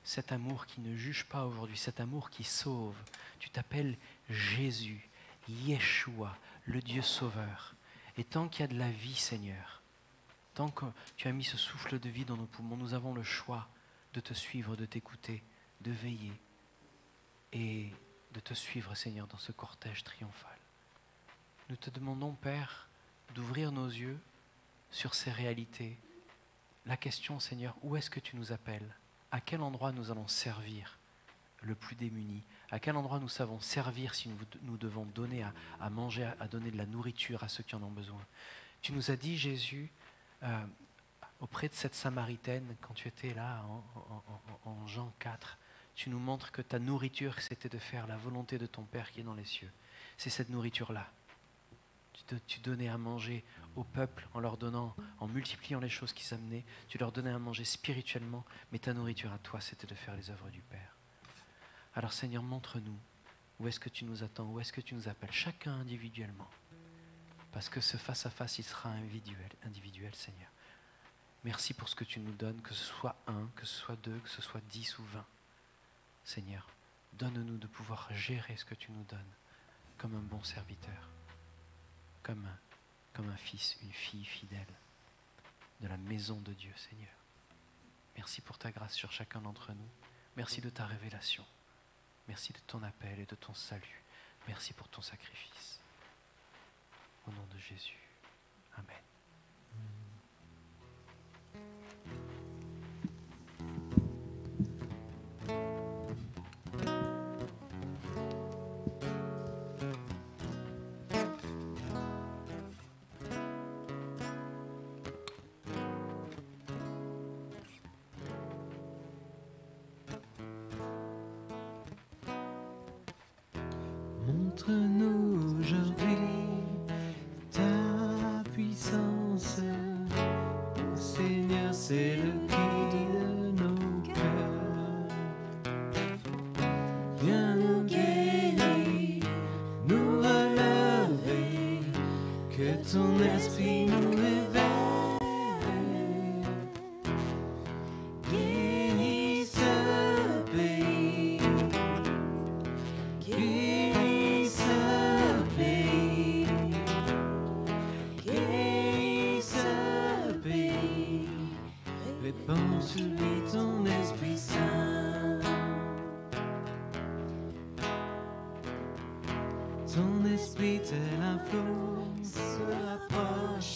cet amour qui ne juge pas aujourd'hui, cet amour qui sauve. Tu t'appelles Jésus, Yeshua, le Dieu sauveur. Et tant qu'il y a de la vie, Seigneur, tant que tu as mis ce souffle de vie dans nos poumons, nous avons le choix de te suivre, de t'écouter, de veiller et de te suivre, Seigneur, dans ce cortège triomphal. Nous te demandons, Père, d'ouvrir nos yeux sur ces réalités. La question, Seigneur, où est-ce que tu nous appelles? À quel endroit nous allons servir le plus démuni? À quel endroit nous savons servir si nous devons donner à manger, à donner de la nourriture à ceux qui en ont besoin? Tu nous as dit, Jésus, auprès de cette Samaritaine, quand tu étais là en Jean 4, tu nous montres que ta nourriture, c'était de faire la volonté de ton Père qui est dans les cieux. C'est cette nourriture-là. Tu donnais à manger au peuple en leur donnant, en multipliant les choses qu'ils amenaient. Tu leur donnais à manger spirituellement, mais ta nourriture à toi, c'était de faire les œuvres du Père. Alors Seigneur, montre-nous où est-ce que tu nous attends, où est-ce que tu nous appelles, chacun individuellement. Parce que ce face-à-face, il sera individuel, Seigneur. Merci pour ce que tu nous donnes, que ce soit 1, que ce soit 2, que ce soit 10 ou 20. Seigneur, donne-nous de pouvoir gérer ce que tu nous donnes comme un bon serviteur, comme un fils, une fille fidèle de la maison de Dieu, Seigneur. Merci pour ta grâce sur chacun d'entre nous. Merci de ta révélation. Merci de ton appel et de ton salut. Merci pour ton sacrifice. Au nom de Jésus. Amen. Montre-nous aujourd'hui ta puissance, oh Seigneur, c'est le cri de nos cœurs. Viens nous guérir, nous relever, que ton esprit nous réveille. Guéris ce pays. Guéris ce pays, guéris ce pays, répands sur lui ton Esprit Saint. Ton esprit tel un flot se rapproche